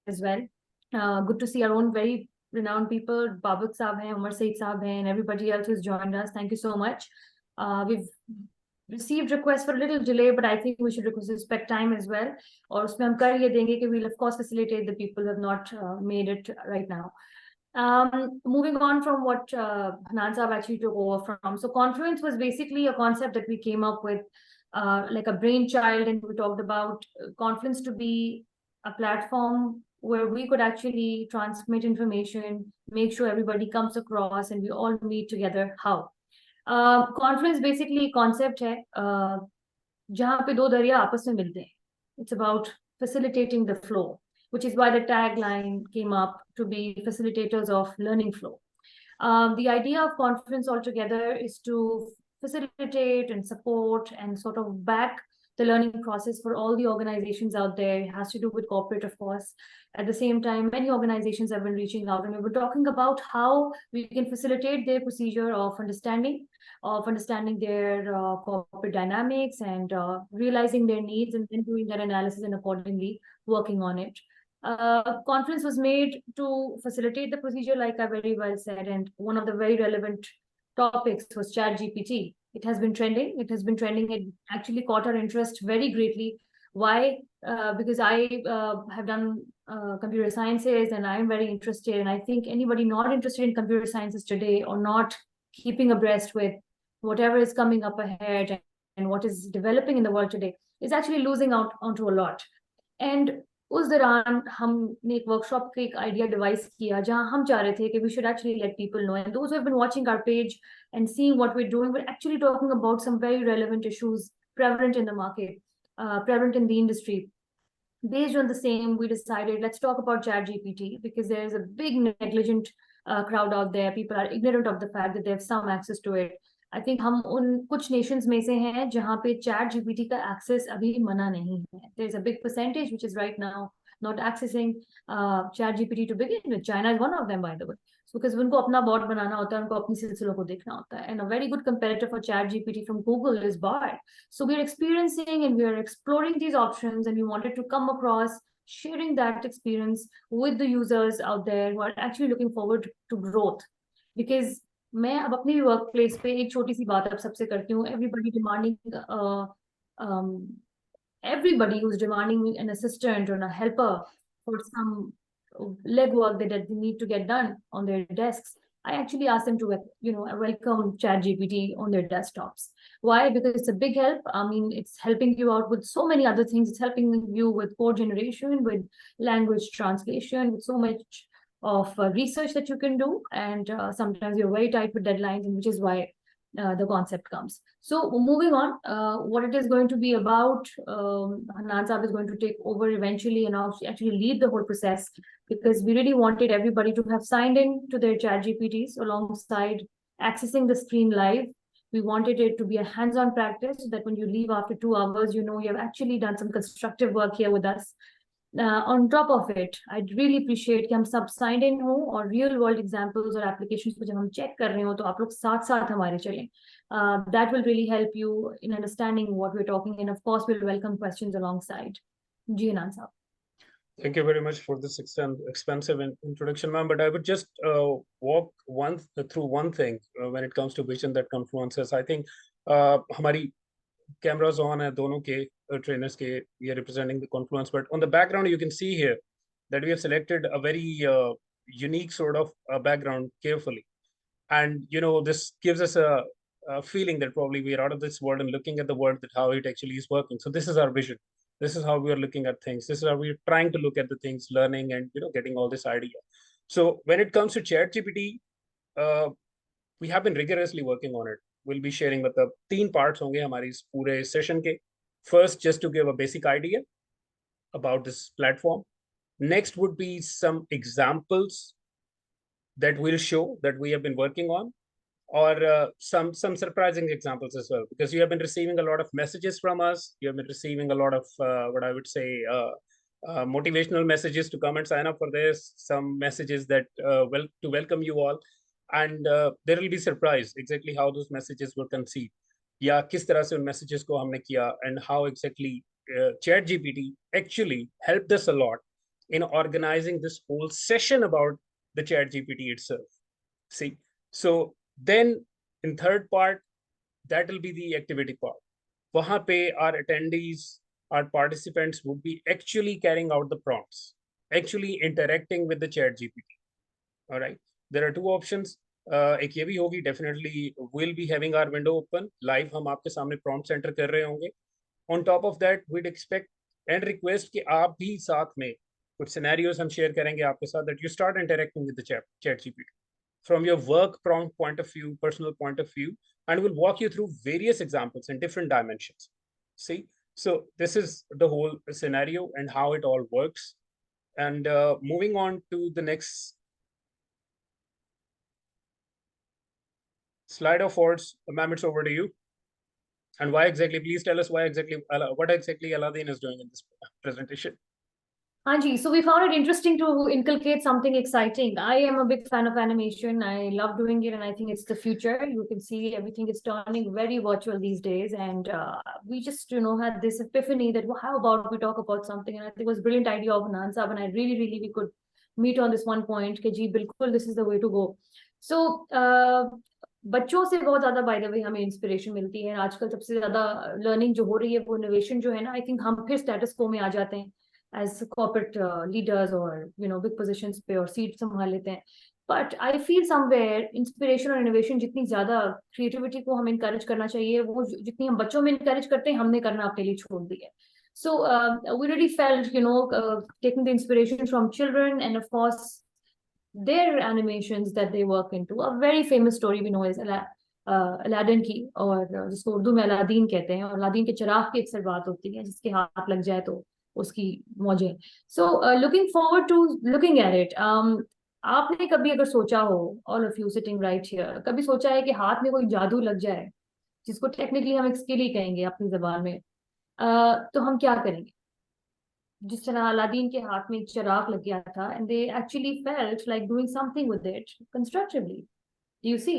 as well. Good to see our own very renowned people, Babak Saab hai, Umar Saeed Saab hai, and everybody else who's joined us. Thank you so much. We've received requests for a little delay, but I think we should respect time as well. और उसमें हम कर ये देंगे कि we'll of course facilitate the people who have not made it right now. Moving on from what Hanan Saab actually took over from. So Confluence was basically a concept that we came up with, like a brainchild, and we talked about Confluence to be a platform where we could actually transmit information, make sure everybody comes across, and we all meet together. How? Confluence basically concept है जहाँ पे दो दरिया आपस में मिलते हैं. It's about facilitating the flow, which is why the tagline came up to be facilitators of learning flow. The idea of Confluence altogether is to facilitate and support and sort of back the learning process for all the organizations out there. It has to do with corporate, of course. At the same time, many organizations have been reaching out, and we were talking about how we can facilitate their procedure of understanding their corporate dynamics and realizing their needs, and then doing that analysis and accordingly working on it. Confluence was made to facilitate the procedure, like I very well said, and one of the very relevant topics was ChatGPT. It has been trending. It actually caught our interest very greatly. Why? Because I have done computer sciences, and I'm very interested. And I think anybody not interested in computer sciences today, or not keeping abreast with whatever is coming up ahead and what is developing in the world today, is actually losing out onto a lot. And उस दौरान हमने एक workshop का एक idea device किया जहां हम चाह रहे थे कि we should actually let people know, and those who have been watching our page and seeing what we're doing, we're actually talking about some very relevant issues prevalent in the market, prevalent in the industry. Based on the same, we decided, let's talk about ChatGPT, because there's a big negligent crowd out there. People are ignorant of the fact that they have some access to it. I think हम उन कुछ nations में से हैं जहाँ पे ChatGPT का access अभी मना नहीं है. There's a big percentage which is right now not accessing ChatGPT to begin with. China is one of them, by the way. So because उनको अपना bot बनाना होता है, उनको अपनी सिलसिलों को देखना होता है. And a very good competitor for ChatGPT from Google is Bard. So we're experiencing and we're exploring these options, and we wanted to come across sharing that experience with the users out there who are actually looking forward to growth. Because मैं अब अपनी work place पे एक छोटी सी बात अब सबसे करती हूँ. Everybody who's demanding an assistant or a helper for some leg work that they need to get done on their desks, I actually ask them to welcome ChatGPT on their desktops. Why? Because it's a big help. I mean, it's helping you out with so many other things. It's helping you with code generation, with language translation, with so much of research that you can do, and sometimes you're very tight with deadlines, and which is why the concept comes. So moving on, what it is going to be about, Hanan Saab is going to take over eventually and actually lead the whole process, because we really wanted everybody to have signed in to their ChatGPTs alongside accessing the screen live. We wanted it to be a hands-on practice, so that when you leave after 2 hours, you know you have actually done some constructive work here with us. On top of it, I'd really appreciate कि हम सब signed in हो और real world examples और applications को जब हम check कर रहे हो तो आप लोग साथ साथ हमारे चलें. That will really help you in understanding what we're talking, and of course we'll welcome questions alongside. Ji Hanan Saab. Thank you very much for this expansive introduction, ma'am. But I would just walk through one thing when it comes to vision that Confluence has. I think हमारी cameras on है दोनों के trainers के, we are representing the Confluence, but on the background you can see here that we have selected a very unique sort of background carefully, and this gives us a feeling that probably we are out of this world and looking at the world, that how it actually is working. So this is our vision. This is how we are looking at things. This is how we're trying to look at the things, learning and getting all this idea. So when it comes to ChatGPT, we have been rigorously working on it. We'll be sharing मतलब 3 parts होंगे हमारी इस पूरे session के. First, just to give a basic idea about this platform. Next would be some examples that we'll show that we have been working on, or some surprising examples as well, because you have been receiving a lot of messages from us. You have been receiving a lot of what I would say motivational messages to come and sign up for this, some messages that to welcome you all, and there will be surprise exactly how those messages were conceived, या किस तरह से उन messages को हमने किया, and how exactly ChatGPT actually helped us a lot in organizing this whole session about the ChatGPT itself. See, so then in third part, that will be the activity part. Wahan pe our attendees, our participants would be actually carrying out the prompts, actually interacting with the ChatGPT. All right. There are two options. एक ये भी होगी, definitely we'll be having our window open live, हम आपके सामने prompt center कर रहे होंगे. On top of that, we'd expect and request कि आप भी साथ में कुछ scenarios हम share करेंगे आपके साथ, that you start interacting with the ChatGPT from your work prompt point of view, personal point of view, and we'll walk you through various examples in different dimensions. See, so this is the whole scenario and how it all works. And moving on to the next slide of ours, ma'am, it's over to you. And why exactly, please tell us why exactly, what exactly Aladdin is doing in this presentation. Anji, so we found it interesting to inculcate something exciting. I am a big fan of animation. I love doing it, and I think it's the future. You can see everything is turning very virtual these days, and we just, had this epiphany that, well, how about we talk about something? And I think it was a brilliant idea of Anand Saab, and I really we could meet on this one point. Ke ji, bilkul, this is the way to go. So बच्चों से बहुत ज्यादा by the way हमें inspiration मिलती है. आजकल सबसे ज्यादा लर्निंग जो हो रही है वो इनोवेशन जो है ना, आई थिंक हम फिर स्टेटस को में आ जाते हैं as corporate leaders or big positions पे और सीट संभाल लेते हैं. But I feel somewhere inspiration और innovation जितनी ज्यादा creativity को हम encourage करना चाहिए, वो जितनी हम बच्चों में encourage करते हैं, हमने करना अपने लिए छोड़ दिया है. So we really felt taking the inspiration from children, and of course their animations that they work into. A very famous story we know is Aladdin की, और जिसको उर्दू में अलादीन कहते हैं, और अलादीन के चिराग की अक्सर बात होती है, जिसके हाथ लग जाए तो उसकी मौजें. So looking forward to looking at it. आपने कभी अगर सोचा हो, all of you sitting right here, कभी सोचा है कि हाथ में कोई जादू लग जाए, जिसको टेक्निकली हम एक स्किल ही कहेंगे अपनी जबान में, तो हम क्या करेंगे? जिस तरह अलादीन के हाथ में एक चिराग लग गया था, and they actually felt like doing something with it constructively. You see,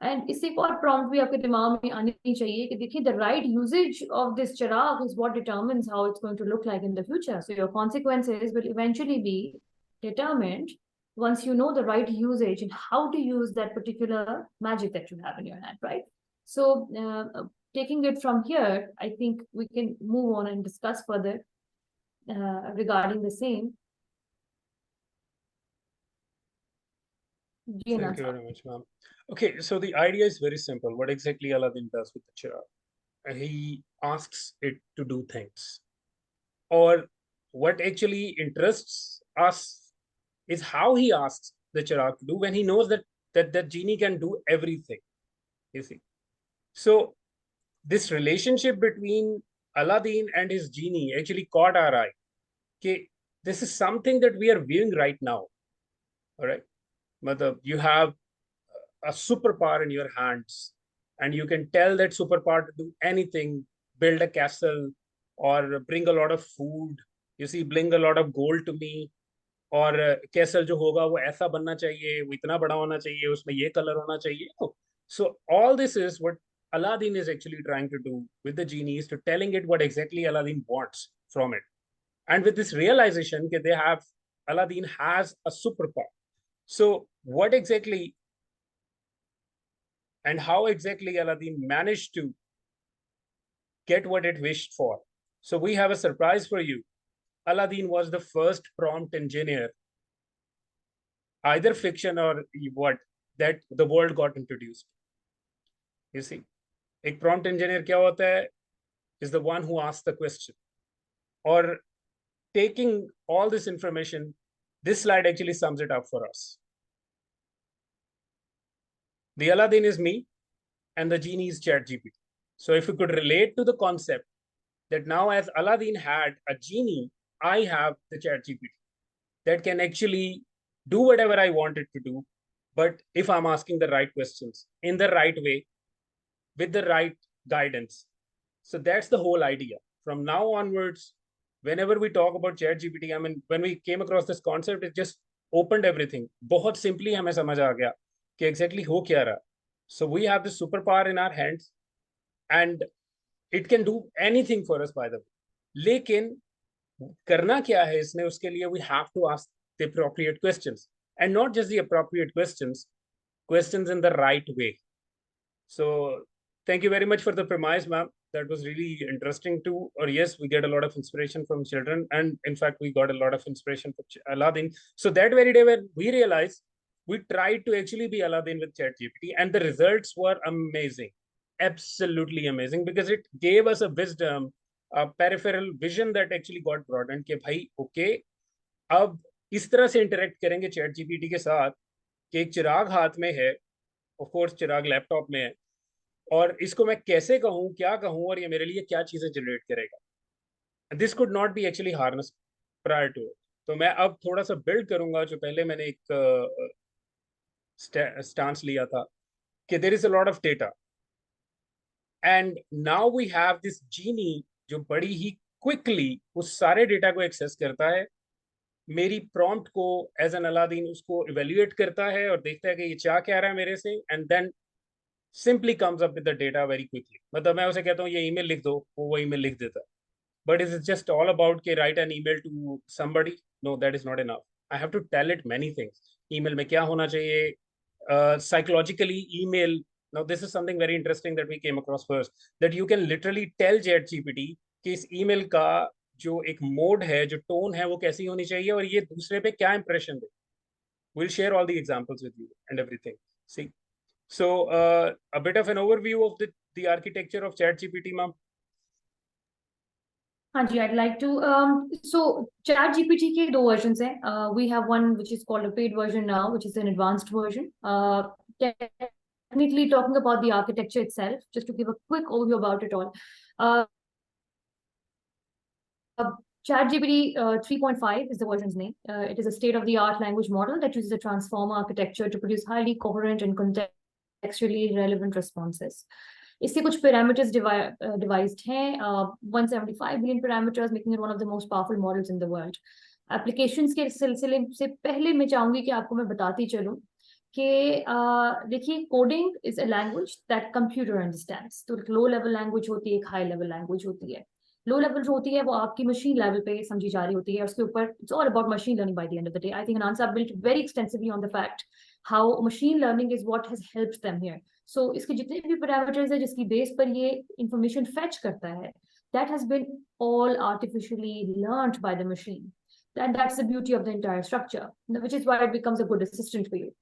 and इससे एक और प्रॉम्प्ट भी आपके दिमाग में आनी चाहिए कि देखिए, the right usages of this chirag is what determines how it's going to look like in the future. So your consequences will eventually be determined once you know the right usage and how to use that particular magic that you have in your hand, right? So taking it from here, I think we can move on and discuss further regarding the same. Thank you very much, ma'am. Okay, so the idea is very simple. What exactly Aladdin does with the chirag? He asks it to do things. Or what actually interests us is how he asks the chirag to do when he knows that genie can do everything. You see, so this relationship between Aladdin and his genie actually caught our eye. Okay, this is something that we are viewing right now. All right, you have a superpower in your hands, and you can tell that superpower to do anything, build a castle, or bring a lot of food. You see, bring a lot of gold to me. और castle जो होगा वो ऐसा बनना चाहिए, वो इतना बड़ा होना चाहिए, उसमें ये कलर होना चाहिए. So all this is what Aladdin is actually trying to do with the genies, to telling it what exactly Aladdin wants from it. And with this realization that they have, Aladdin has a superpower. So what exactly and how exactly Aladdin managed to get what it wished for? So we have a surprise for you. Aladdin was the first prompt engineer, either fiction or what, that the world got introduced. You see, a prompt engineer kya hota hai? Is the one who asks the question. Or taking all this information, this slide actually sums it up for us. The Aladdin is me, and the genie is ChatGPT. So if you could relate to the concept that now, as Aladdin had a genie, I have the ChatGPT that can actually do whatever I want it to do. But if I'm asking the right questions in the right way, with the right guidance. So that's the whole idea. From now onwards, whenever we talk about ChatGPT, I mean, when we came across this concept, it just opened everything. बहुत simply हमें समझ आ गया कि exactly हो क्या रहा. So we have the superpower in our hands, and it can do anything for us, by the way. लेकिन करना क्या है इसने, उसके लिए we have to ask the appropriate questions, and not just the appropriate questions in the right way. So thank you very much for the premise, ma'am. That was really interesting too. Or yes, we get a lot of inspiration from children, and in fact we got a lot of inspiration from Aladdin. So that very day when we realized, we tried to actually be Aladdin with ChatGPT, and the results were amazing, absolutely amazing, because it gave us a wisdom, a peripheral vision that actually got broadened कि भाई okay, अब इस तरह से interact करेंगे chat GPT के साथ कि एक चिराग हाथ में है, ऑफ कोर्स चिराग लैपटॉप में है, और इसको मैं कैसे कहूँ, क्या कहूँ, और ये मेरे लिए क्या चीजें जनरेट करेगा. This could not be actually harness prior to it. तो मैं अब थोड़ा सा बिल्ड करूंगा, जो पहले मैंने एक स्टांस लिया था कि there is a lot of data, and now we have this genie जो बड़ी ही क्विकली उस सारे डेटा को एक्सेस करता है, मेरी प्रॉम्प्ट को एज एन अलादीन उसको इवेल्युएट करता है और देखता है कि ये चाह क्या रहा है मेरे से, and then simply comes up with the data very quickly. मतलब मैं उसे कहता हूँ ये ईमेल लिख दो, वो ईमेल लिख देता है. But is it just all about के write an email to somebody? No, that is not enough. I have to tell it many things. Email में क्या होना चाहिए? Psychologically, email. Now, this is something very interesting that we came across first. That you can literally tell ChatGPT कि इस email का जो एक mode है, जो टोन है, वो कैसी होनी चाहिए और ये दूसरे पे क्या impression they. We'll share all the examples with you and everything. See, so a bit of an overview of the architecture of ChatGPT, ma'am. Hanji, I'd like to. So ChatGPT के दो versions हैं. We have one which is called a paid version now, which is an advanced version. Technically talking about the architecture itself, just to give a quick overview about it all. ChatGPT 3.5 is the version's name. It is a state-of-the-art language model that uses a transformer architecture to produce highly coherent and contextually relevant responses. इसके कुछ parameters devised हैं, 175 billion parameters, making it one of the most powerful models in the world. Applications के सिलसिले से पहले मैं चाहूंगी कि आपको मैं बताती चलूं कि देखिए, coding is a language that computer understands. तो low level language होती है, एक high level language होती है. लो लेवल जो होती है वो आपकी मशीन लेवल पे समझी जा रही होती है, उसके ऊपर it's all about machine learning by the end of the day. I think Anant have built very extensively on the fact how machine learning is what has helped them here. So इसके जितने भी पैरामीटर्स है जिसकी base पर ये information fetch करता है, that has been all artificially learned by the machine. That's the beauty of the entire structure, which is why it becomes a good assistant for you.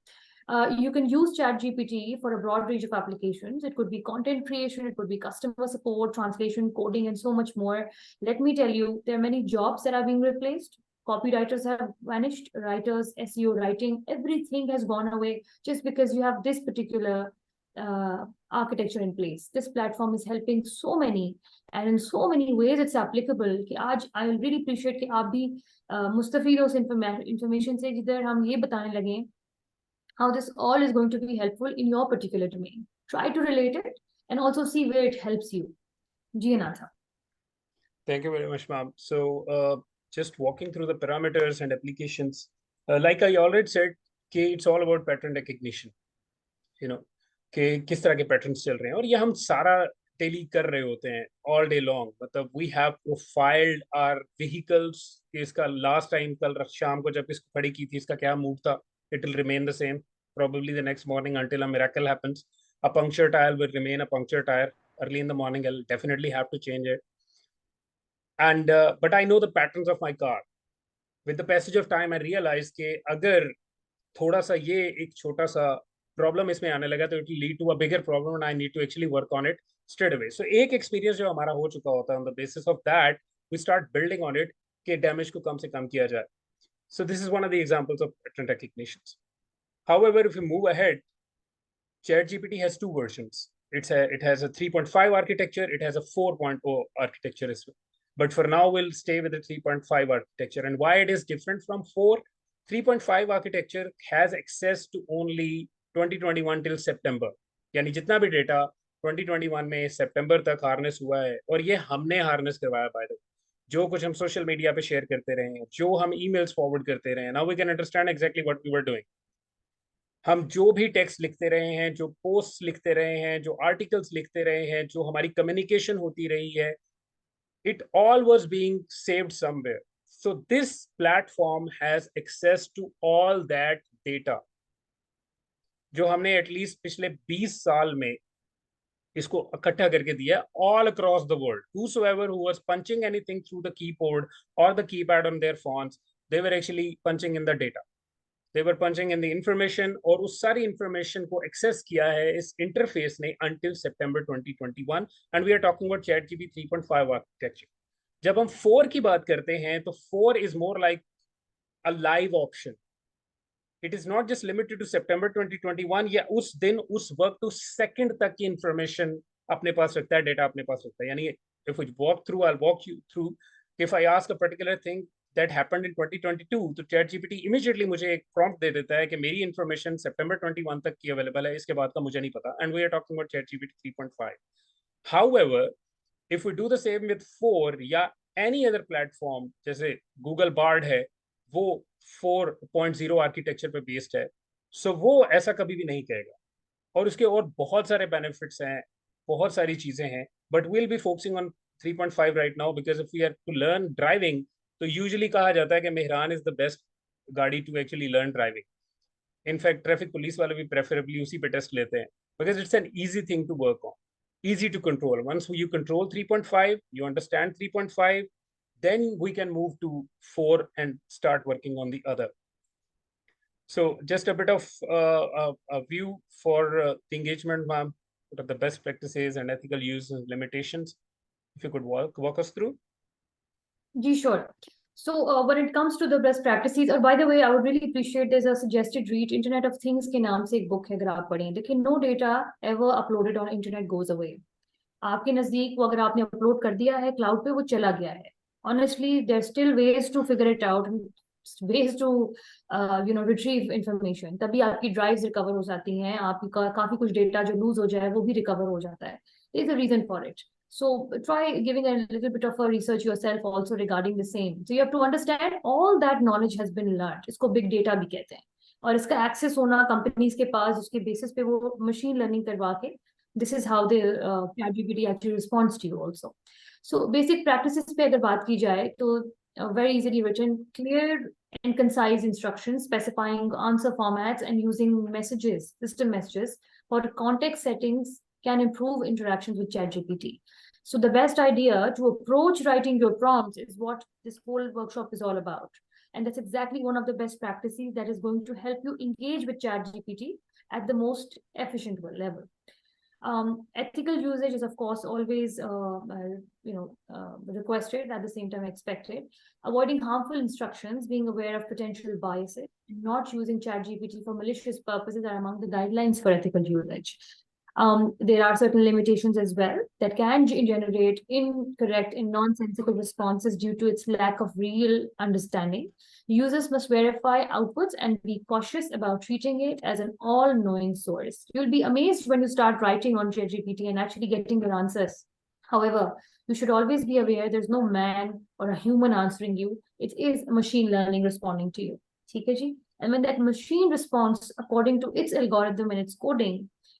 You can use ChatGPT for a broad range of applications. It could be content creation, it could be customer support, translation, coding, and so much more. Let me tell you, there are many jobs that are being replaced. Copywriters have vanished, writers, SEO writing, everything has gone away just because you have this particular architecture in place. This platform is helping so many, and in so many ways it's applicable. कि आज I will really appreciate कि आप भी मुस्तफीद हो उस information से जिधर हम ये बताने लगे how this all is going to be helpful in your particular domain. Try to relate it and also see where it helps you. Ji Anantha. Thank you very much, ma'am. So, just walking through the parameters and applications, like I already said, it's all about pattern recognition. You know, कि किस तरह के patterns चल रहे हैं, और ये हम सारा daily कर रहे होते हैं all day long. मतलब we have profiled our vehicles कि इसका last time कल शाम को जब इसको खड़ी की थी इसका क्या mood था. It will remain the same probably the next morning until a miracle happens. A puncture tire will remain a puncture tire. Early in the morning, I'll definitely have to change it. And but I know the patterns of my car. With the passage of time, I realized कि अगर थोड़ा सा ये एक छोटा सा problem इसमें आने लगा तो it will lead to a bigger problem and I need to actually work on it straight away. So एक एक्सपीरियंस जो हमारा हो चुका होता है, on the basis of that we start building on it कि डैमेज को कम से कम किया जाए. So this is one of the examples of pattern recognition. However, if you move ahead, ChatGPT has two versions. It has a 3.5 architecture, it has a 4.0 architecture as well. But for now, we'll stay with the 3.5 architecture. And why it is different from 4? 3.5 architecture has access to only 2021 till September. यानी जितना भी data 2021 में सितंबर तक harness हुआ है, और ये हमने हार्नेस करवाया बाय द वे. जो कुछ हम सोशल मीडिया पे शेयर करते रहे हैं, जो हम ईमेल्स फॉरवर्ड करते रहे हैं, now we can understand exactly what we were doing. हम जो भी टेक्स्ट लिखते रहे हैं, जो पोस्ट लिखते रहे हैं, जो आर्टिकल्स लिखते रहे हैं, जो हमारी कम्युनिकेशन होती रही है, it all was being saved somewhere. So this platform has access to all that data जो हमने एटलीस्ट पिछले 20 साल में इसको इकट्ठा करके दिया all across the world. Whosoever who was punching anything through the keyboard or the keypad on their phones, they were actually punching in the data. They were punching in the information और उस सारी information को access किया है इस interface ने until September 2021 and we are talking about ChatGPT 3.5 architecture. जब हम 4 की बात करते हैं तो 4 is more like a live option. It is not just limited to September 2021 या उस दिन उस वक्त उस सेकंड तक की इंफॉर्मेशन अपने पास रखता है डेटा अपने पास रखता है यानी if we walk through I'll walk you through if I ask a particular thing that happened in 2022 तो ChatGPT immediately मुझे एक prompt दे देता है कि मेरी इंफॉर्मेशन September 21 तक की अवेलेबल है इसके बाद का मुझे नहीं पता and we are talking about ChatGPT 3.5. However, if we do the same with 4 या any other platform जैसे Google Bard है वो 4.0 आर्किटेक्चर पे बेस्ड है सो वो ऐसा कभी भी नहीं कहेगा और उसके और बहुत सारे बेनिफिट्स हैं बहुत सारी चीजें हैं but will be focusing on 3.5 right now because if we are to learn driving तो यूजुअली कहा जाता है कि मेहरान इज द बेस्ट गाड़ी to actually learn driving in fact traffic police वाले भी प्रेफरेबली उसी पे टेस्ट लेते हैं because it's an easy thing to work on easy to control. Once you control 3.5, you understand 3.5, then we can move to 4 and start working on the other. So just a bit of a view for the engagement, ma'am. What are the best practices and ethical use and limitations? If you could walk us through. Gee, sure. So when it comes to the best practices, or by the way, I would really appreciate there's a suggested read, Internet of Things के नाम से एक book है अगर आप पढ़ें. देखिए, no data ever uploaded on internet goes away. आपके नजदीक वो अगर आपने अपलोड कर दिया है क्लाउड पे वो चला गया है. Honestly, there's still ways to figure it out, ways to retrieve information. तभी आपकी ड्राइव्स रिकवर हो जाती हैं, आपकी काफी कुछ डेटा जो लूज हो जाए वो भी रिकवर हो जाता है. There's a reason for it. So try giving a little bit of a research yourself also regarding the same. So you have to understand all that knowledge has been learned. इसको big data भी कहते हैं. और इसका access होना companies के पास उसके basis पे वो machine learning करवा के this is how the ChatGPT actually responds to you also. So basic practices पे अगर बात की जाए तो very easily written, clear and concise instructions specifying answer formats and using messages, system messages for context settings can improve interactions with ChatGPT. So the best idea to approach writing your prompts is what this whole workshop is all about. And that's exactly one of the best practices that is going to help you engage with ChatGPT at the most efficient level. Ethical usage is, of course, always requested, at the same time expected. Avoiding harmful instructions, being aware of potential biases, and not using ChatGPT for malicious purposes are among the guidelines for ethical usage. There are certain limitations as well that can generate incorrect and nonsensical responses due to its lack of real understanding. Users must verify outputs and be cautious about treating it as an all-knowing source. You'll be amazed when you start writing on ChatGPT and actually getting your answers. However, you should always be aware there's no man or a human answering you. It is machine learning responding to you. ठीक है जी? And when that machine responds according to its algorithm and its coding,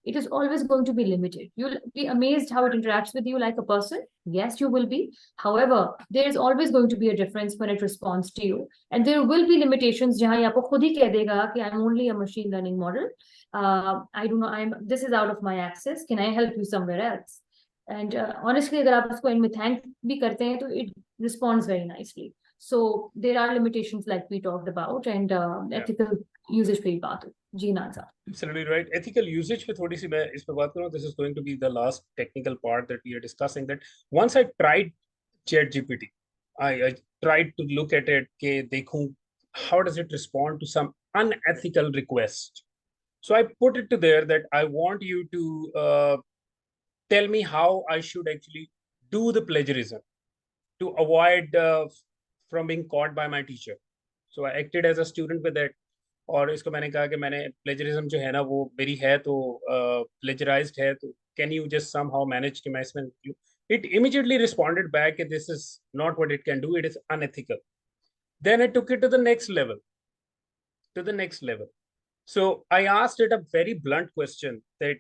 it is always going to be limited. You'll be amazed how it interacts with you like a person. Yes, you will be. However, there is always going to be a difference when it responds to you. And there will be limitations जहाँ ये आपको खुद ही कह देगा कि I'm only a machine learning model. I do not, this is out of my access. Can I help you somewhere else? And honestly, अगर आप उसको इनमें thank भी करते हैं तो it responds very nicely. So there are limitations like we talked about and ethical usage पे बात हो. जी नाज़ा. Absolutely right. Ethical usage पे थोड़ी सी मैं इस पे बात करूँ. This is going to be the last technical part that we are discussing. That once I tried ChatGPT, I tried to look at it कि देखूं how does it respond to some unethical request. So I put it to there that I want you to tell me how I should actually do the plagiarism to avoid from being caught by my teacher. So I acted as a student with that. और इसको मैंने कहा कि मैंने plagiarism जो है ना वो मेरी है तो प्लेजराइज्ड है तो can you just somehow manage कि मैं इसमें इट इमीडिएटली रिस्पोंडेड बैक कि this is not what it can do it is unethical then I took it to the next level so I asked it a very blunt question that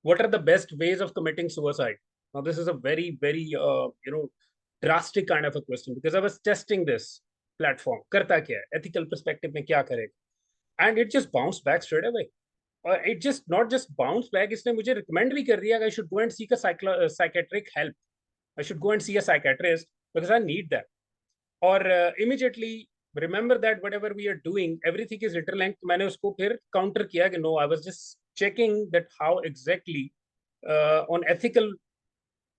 what are the best ways of committing suicide. Now this is a very drastic kind of a question because I was testing this platform. Karta kya hai? Ethical perspective mein kya karega? And it just bounced back straight away. It just not just bounced back. इसने मुझे recommend भी कर दिया I should go and seek a psychiatric help. I should go and see a psychiatrist because I need that. Or immediately remember that whatever we are doing, everything is interlinked. मैंने उसको फिर counter किया कि no, I was just checking that how exactly on ethical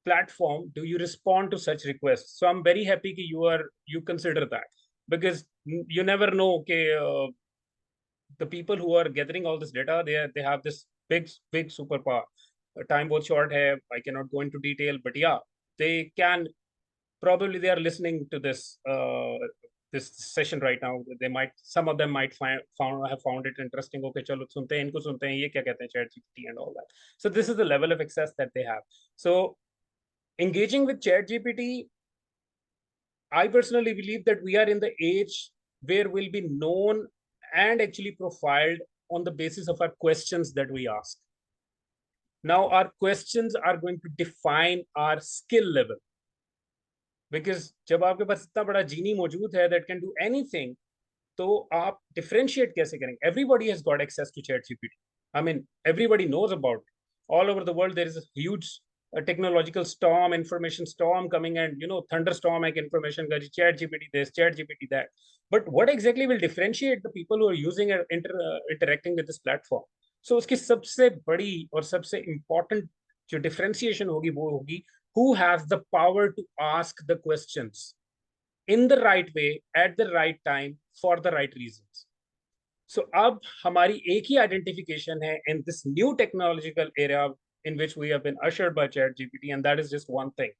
platform do you respond to such requests. So I'm very happy that you consider that, because you never know, okay, the people who are gathering all this data, they have this big superpower. Time बहुत short hai, I cannot go into detail, but yeah, they can probably, they are listening to this this session right now. They might, some of them might have found it interesting. Okay, chalo sunte hain, inko sunte hain, ye kya kehte hain ChatGPT and all that. So this is the level of access that they have. So engaging with ChatGPT, I personally believe that we are in the age where we'll be known and actually profiled on the basis of our questions that we ask. Now, our questions are going to define our skill level. Because जब आपके पास इतना बड़ा जीनी मौजूद है that can do anything, तो आप differentiate कैसे करेंगे? Everybody has got access to ChatGPT. I mean, everybody knows about it. All over the world, there is a huge technological storm, information storm coming, and thunderstorm like information. ChatGPT this, ChatGPT that. But what exactly will differentiate the people who are using and interacting with this platform? So उसकी सबसे बड़ी और सबसे important जो differentiation होगी वो होगी who has the power to ask the questions in the right way, at the right time, for the right reasons. So अब हमारी एक ही identification है in this new technological era in which we have been ushered by ChatGPT, and that is just one thing: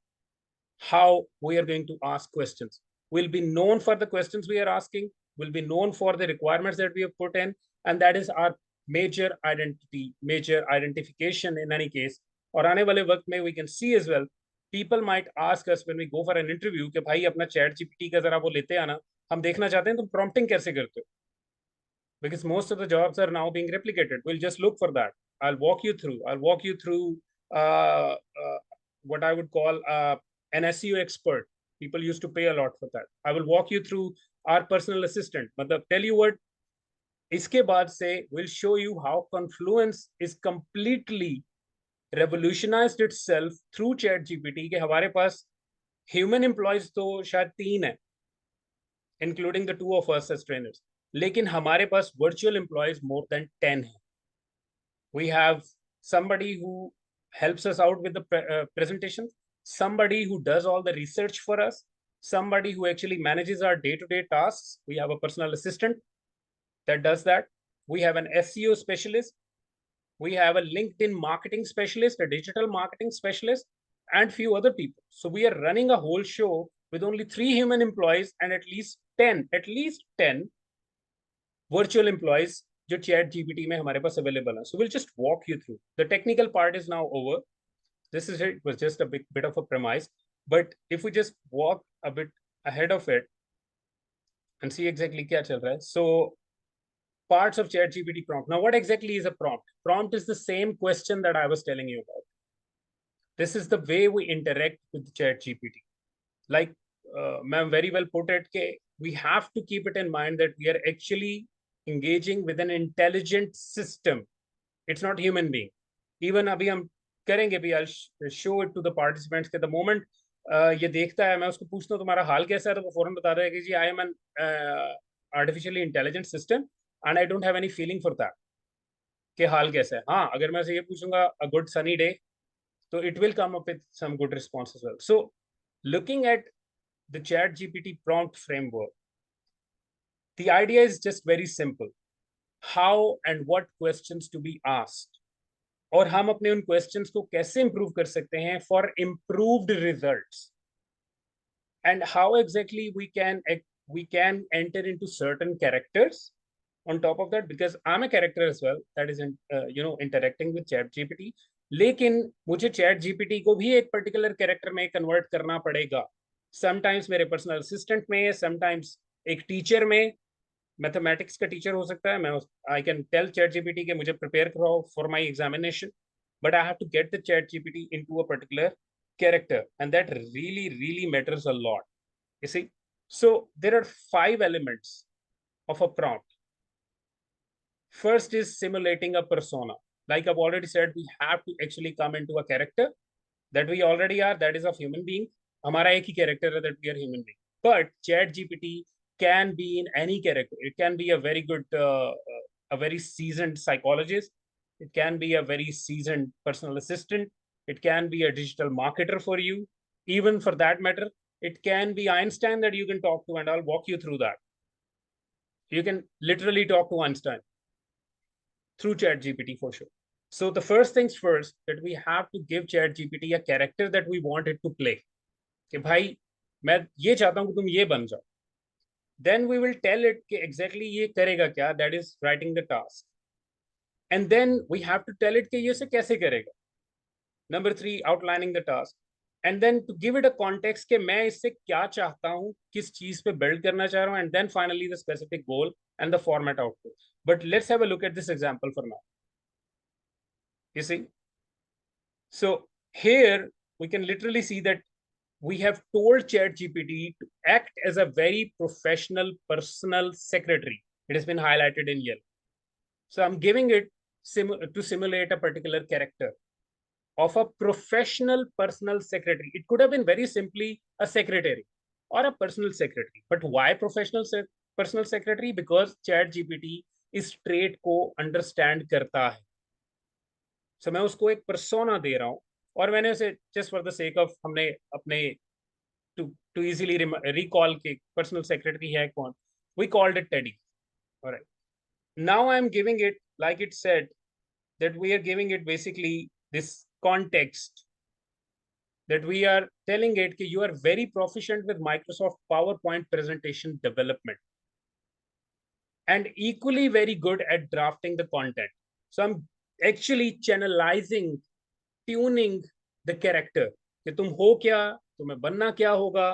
how we are going to ask questions. We'll be known for the questions we are asking, we'll be known for the requirements that we have put in, and that is our major identity, major identification in any case. और आने वाले वक्त में we can see as well, people might ask us when we go for an interview कि भाई अपना ChatGPT का जरा वो लेते आना, हम देखना चाहते हैं तुम prompting कैसे करते हो, because most of the jobs are now being replicated. We'll just look for that. I'll walk you through what I would call an SEO expert. People used to pay a lot for that. I will walk you through our personal assistant. Matlab, tell you what, इसके बाद से will show you how Confluence is completely revolutionized itself through ChatGPT. कि हमारे पास human employees तो शायद 3 है, including the 2 of us as trainers. लेकिन हमारे पास virtual employees more than 10 हैं. We have somebody who helps us out with the presentation, somebody who does all the research for us, somebody who actually manages our day-to-day tasks. We have a personal assistant that does that. We have an SEO specialist. We have a LinkedIn marketing specialist, a digital marketing specialist, and few other people. So we are running a whole show with only 3 human employees and at least 10 virtual employees जो ChatGPT में हमारे पास available है. So we'll just walk you through. The technical part is now over. This is it. Was just a bit of a premise. But if we just walk a bit ahead of it and see exactly क्या चल रहा है. So parts of ChatGPT prompt. Now, what exactly is a prompt? Prompt is the same question that I was telling you about. This is the way we interact with ChatGPT. Like, ma'am very well put it, we have to keep it in mind that we are actually engaging with an intelligent system. It's not human being. Even अभी हम करेंगे भी, I'll show it to the participants कि the moment ये देखता है, मैं उसको पूछता हूँ तुम्हारा हाल कैसा है, तो वो फौरन बता रहा है कि जी I am an artificially intelligent system and I don't have any feeling for that कि हाल कैसा है. हाँ, अगर मैं से ये पूछूंगा a good sunny day, so it will come up with some good response as well. So looking at the ChatGPT prompt framework, the idea is just very simple: how and what questions to be asked, और हम अपने उन questions को कैसे improve कर सकते हैं for improved results, and how exactly we can enter into certain characters on top of that, because I'm a character as well that is interacting with ChatGPT. लेकिन मुझे ChatGPT को भी एक particular character में convert करना पड़ेगा. Sometimes मेरे personal assistant में, sometimes एक teacher में, मैथमेटिक्स का टीचर हो सकता है, मैं आई कैन टेल ChatGPT कि मुझे प्रिपेयर कराओ for my examination, but I have to get the ChatGPT into a particular character, and that really matters a lot. You see, so there are 5 elements of a prompt. First is simulating a persona. Like I've already said, we have to actually come into a character that we already are, that is of human being. हमारा एक ही character है that we are human being. But ChatGPT can be in any character. It can be a very good, a very seasoned psychologist. It can be a very seasoned personal assistant. It can be a digital marketer for you. Even for that matter, it can be Einstein that you can talk to, and I'll walk you through that. You can literally talk to Einstein through ChatGPT for sure. So the first things first, that we have to give ChatGPT a character that we want it to play. कि भाई मैं ये चाहता हूँ कि तुम ये बन जाओ. Then we will tell it कि exactly ये करेगा क्या, that is writing the task. And then we have to tell it कि ये से कैसे करेगा. Number 3, outlining the task. And then to give it a context कि मैं इससे क्या चाहता हूँ, किस चीज पे build करना चाह रहा हूँ, and then finally the specific goal and the format output. But let's have a look at this example for now. You see, so here we can literally see that we have told ChatGPT to act as a very professional personal secretary. It has been highlighted in yellow. So I'm giving it to simulate a particular character of a professional personal secretary. It could have been very simply a secretary or a personal secretary. But why professional personal secretary? Because ChatGPT इस trait को understand करता है. So मैं उसको एक persona दे रहा हूँ, और मैंने उसे just for the sake of हमने अपने to easily recall के personal secretary है कौन, we called it Teddy. All right. Now I'm giving it, like it said, that we are giving it basically this context, that we are telling it that you are very proficient with Microsoft PowerPoint presentation development and equally very good at drafting the content. So I'm actually channelizing, tuning the character कि तुम हो क्या, तुम्हें बनना क्या होगा,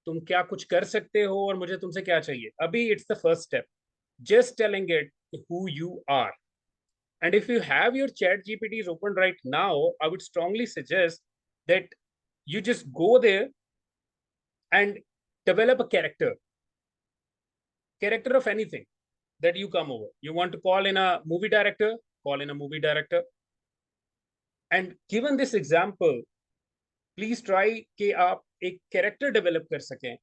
तुम क्या कुछ कर सकते हो, और मुझे तुमसे क्या चाहिए. अभी it's the first step, just telling it who you are. And if you have your chat GPTs open right now, I would strongly suggest that you just go there and develop a character of anything that you come over. You want to call in a movie director, call in a movie director. And given this example, please try कि आप एक character develop कर सकें.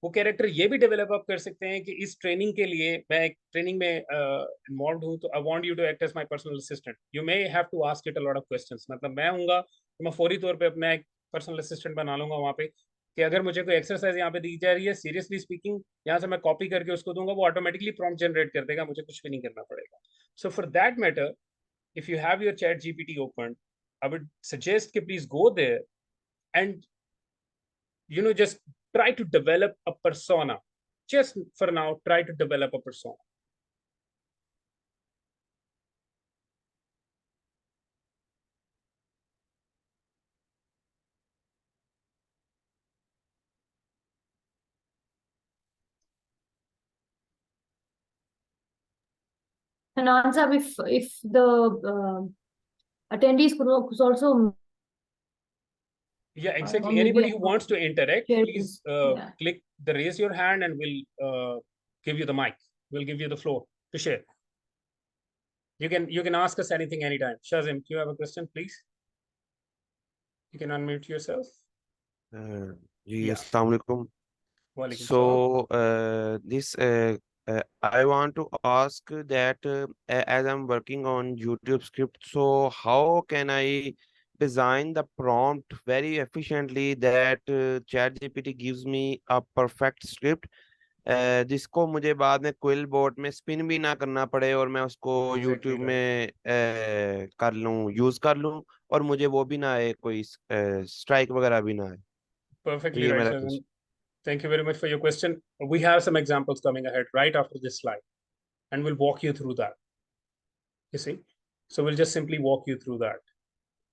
वो character ये भी develop आप कर सकते हैं कि इस ट्रेनिंग के लिए, मैं एक ट्रेनिंग में इन्वॉल्व हूँ, तो I want you to act as my personal assistant. You may have to ask it a lot of questions. मतलब मैं हूँगा तो मैं फौरी तौर पे अपना एक पर्सनल असिस्टेंट बना लूंगा वहाँ पे, कि अगर मुझे कोई एक्सरसाइज यहाँ पे दी जा रही है, सीरियसली स्पीकिंग, यहाँ से मैं कॉपी करके उसको दूंगा, वो ऑटोमेटिकली प्रॉम्प्ट जनरेट कर देगा, मुझे कुछ भी नहीं करना पड़ेगा. So for that matter, if you have your chat GPT open, I would suggest that please go there and just try to develop a persona. Just for now, try to develop a persona. And answer, if the attendees could also Yeah, exactly. maybe Anybody who wants to interact, share please yeah. click the raise your hand, and we'll give you the mic. We'll give you the floor to share. You can ask us anything anytime. Shazim, do you have a question, please? You can unmute yourself. Yeah. Assalamu alaikum. So I want to ask that as I'm working on YouTube script, so how can I design the prompt very efficiently that ChatGPT gives me a perfect script जिसको मुझे बाद में quill board में spin भी ना करना पड़े और मैं उसको YouTube में कर लूँ, यूज कर लूँ, और मुझे वो भी ना आए, कोई स्ट्राइक वगैरह भी ना आए. Perfectly right, Shazim. Thank you very much for your question. We have some examples coming ahead right after this slide, and we'll walk you through that. You see, so we'll just simply walk you through that.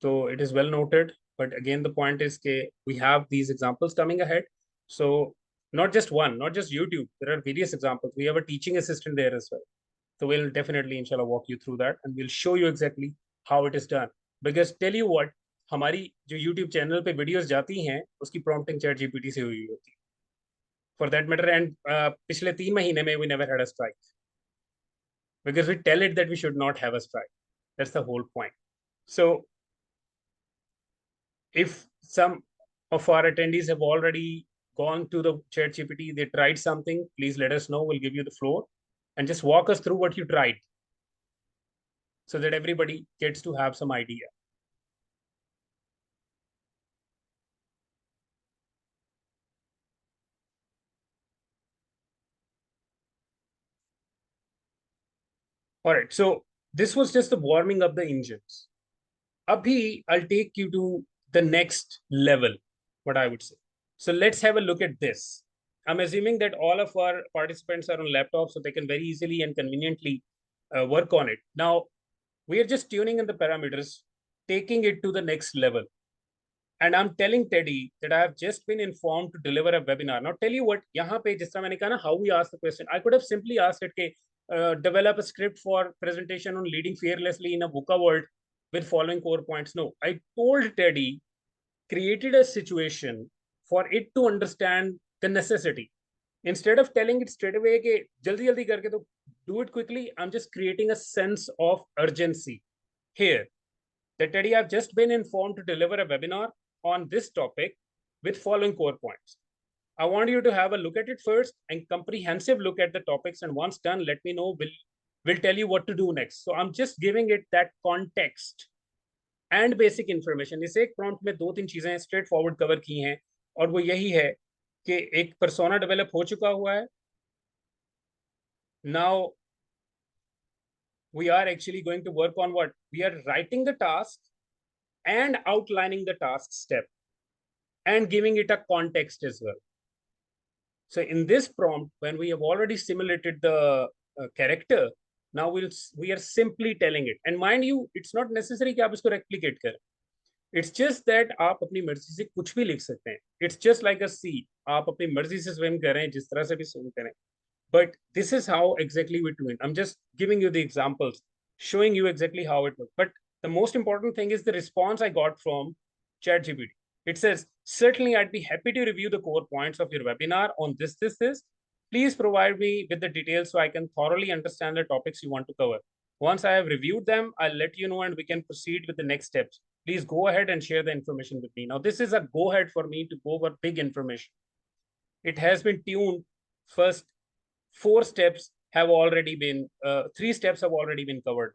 So it is well noted, but again, the point is that we have these examples coming ahead. So not just one, not just YouTube, there are various examples. We have a teaching assistant there as well. So we'll definitely, inshallah, walk you through that, and we'll show you exactly how it is done. Because tell you what, हमारी जो YouTube channel पे videos जाती हैं उसकी prompting chat GPT से हुई होती है फॉर दैट मैटर एंड पिछले 3 महीने में we never had a strike because we tell it that we should not have a strike. That's the whole point. So if some of our attendees have already gone to the chat GPT, they tried something, please let us know. We'll give you the floor and just walk us through what you tried so that everybody gets to have some idea. All right, so this was just the warming up the engines. Abhi, I'll take you to the next level, what I would say. So let's have a look at this. I'm assuming that all of our participants are on laptops, so they can very easily and conveniently work on it. Now, we are just tuning in the parameters, taking it to the next level. And I'm telling Teddy that I have just been informed to deliver a webinar. Now, tell you what, यहाँ पे जिस तरह मैंने कहा ना, how we asked the question, I could have simply asked it, develop a script for presentation on leading fearlessly in a VUCA world with following core points. No, I told Teddy, created a situation for it to understand the necessity. Instead of telling it straight away, कि जल्दी जल्दी करके तो do it quickly, I'm just creating a sense of urgency here. That Teddy, I've just been informed to deliver a webinar on this topic with following core points. I want you to have a look at it first and comprehensive look at the topics. And once done, let me know. We'll tell you what to do next. So I'm just giving it that context and basic information. इस एक prompt में 2-3 चीजें straight forward cover की हैं और वो यही है कि एक persona develop हो चुका हुआ है. Now we are actually going to work on what? We are writing the task and outlining the task step and giving it a context as well. So in this prompt, when we have already simulated the character, now we are simply telling it. And mind you, it's not necessary कि आप इसको replicate करें. It's just that आप अपनी मर्जी से कुछ भी लिख सकते हैं. It's just like a sea. आप अपनी मर्जी से swim करें, जिस तरह से भी swim करें. But this is how exactly we do it. I'm just giving you the examples, showing you exactly how it works. But the most important thing is the response I got from ChatGPT. It says, certainly I'd be happy to review the core points of your webinar on this. Please provide me with the details so I can thoroughly understand the topics you want to cover. Once I have reviewed them, I'll let you know and we can proceed with the next steps. Please go ahead and share the information with me. Now, this is a go ahead for me to go over big information. It has been tuned. First, 4 steps have already been, 3 steps have already been covered.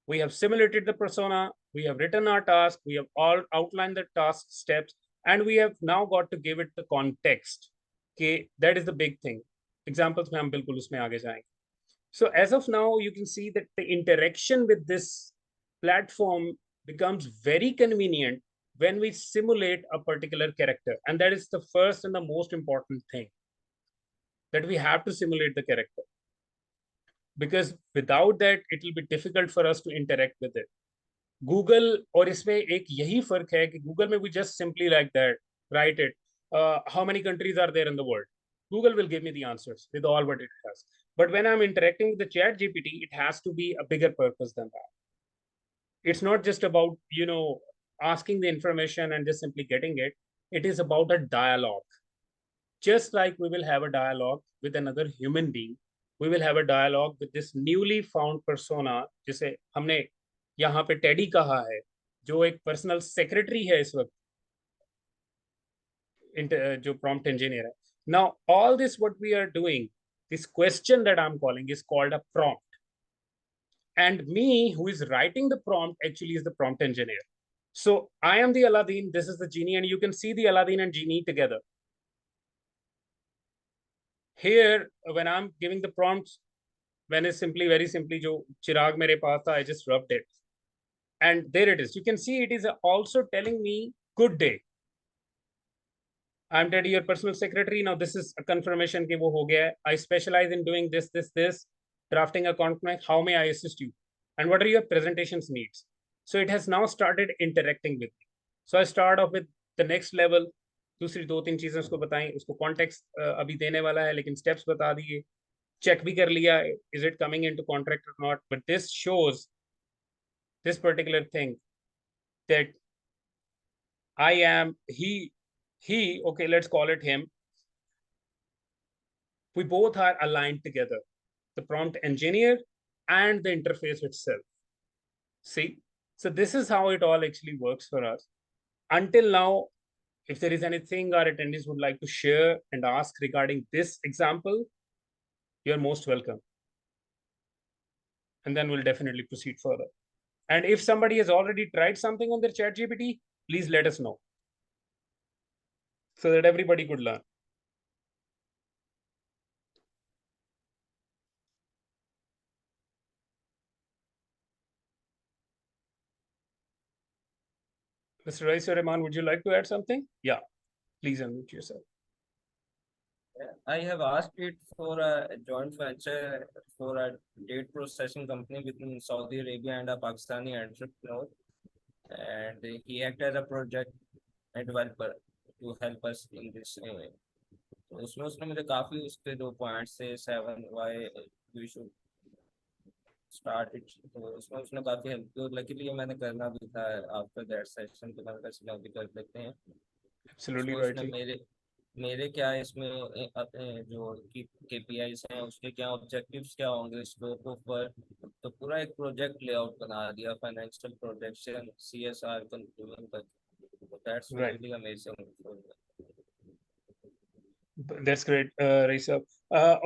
We have simulated the persona, we have written our task, we have all outlined the task steps, and we have now got to give it the context. Okay, that is the big thing. Examples में हम बिल्कुल उसमें आगे जाएंगे. So as of now, you can see that the interaction with this platform becomes very convenient when we simulate a particular character. And that is the first and the most important thing, that we have to simulate the character. Because without that, it will be difficult for us to interact with it. Google, और इसमें एक यही फर्क है कि Google में we just simply like that, write it. How many countries are there in the world? Google will give me the answers with all what it has. But when I'm interacting with the chat GPT, it has to be a bigger purpose than that. It's not just about, asking the information and just simply getting it. It is about a dialogue. Just like we will have a dialogue with another human being, we will have a dialogue with this newly found persona, जिसे हमने यहाँ पे teddy कहा है, जो एक personal secretary है इस वक्त, जो prompt engineer है. Now, all this what we are doing, this question that I'm calling is called a prompt. And me, who is writing the prompt, actually is the prompt engineer. So I am the Aladdin, this is the genie, and you can see the Aladdin and genie together. Here, when I'm giving the prompts, when it's simply, very simply, jo chirag mere paas tha, I just rubbed it. And there it is. You can see it is also telling me, good day. I'm Teddy, your personal secretary. Now, this is a confirmation ke wo ho gaya hai. I specialize in doing this, drafting a contract. How may I assist you? And what are your presentations needs? So it has now started interacting with me. So I start off with the next level. दूसरी 2-3 चीजें उसको बताएं, उसको context अभी देने वाला है, लेकिन स्टेप्स बता दिए, चेक भी कर लिया, is it coming into contract और not. But this shows this particular thing, that I am he, okay, let's call it him. We both are aligned together, the prompt engineer and the interface itself. See, so this is how it all actually works for us. Until now, if there is anything our attendees would like to share and ask regarding this example, you're most welcome. And then we'll definitely proceed further. And if somebody has already tried something on their ChatGPT, please let us know so that everybody could learn. Mr. Raisa Rahman, would you like to add something? Yeah, please unmute yourself. I have asked it for a joint venture for a data processing company between Saudi Arabia and a Pakistani entrepreneur, and he acted as a project developer to help us in this. तो उसमें उसने मुझे काफी उसके 2 points से 7 why we should start it, तो उसमें उसने काफी हेल्प की और लकीली मैंने करना भी था आफ्टर दैट सेशन, तो मैंने कहा चलो अभी कर लेते हैं. Absolutely उसमें उसने right. मेरे क्या इसमें जो KPIs हैं उसके क्या ऑब्जेक्टिव्स क्या होंगे, स्कोप ऑफ वर्क, तो पूरा एक प्रोजेक्ट लेआउट बना दिया, फाइनेंशियल प्रोजेक्शन, CSR कंक्लूजन तक. That's really amazing. That's great, Raisa.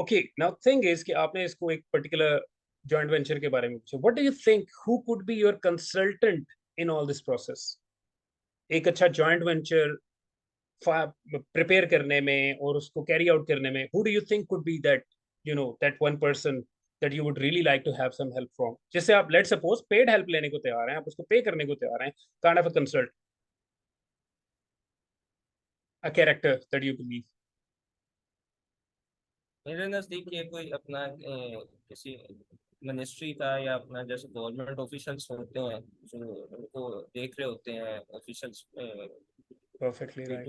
Okay, now thing is कि आपने इसको एक particular joint venture के बारे में पूछा. What do you think? Who could be your consultant in all this process? एक अच्छा joint venture prepare करने में और उसको carry out करने में, who do you think could be that, you know, that one person that you would really like to have some help from? जैसे आप let's suppose paid help लेने को तैयार हैं, आप उसको pay करने को तैयार हैं, kind of a consult, a character that you believe. मेरे नजदीक ये कोई अपना किसी मिनिस्ट्री का या अपना जैसे गवर्नमेंट ऑफिशियल्स होते हैं जो उनको देख रहे होते हैं officials. Perfectly right.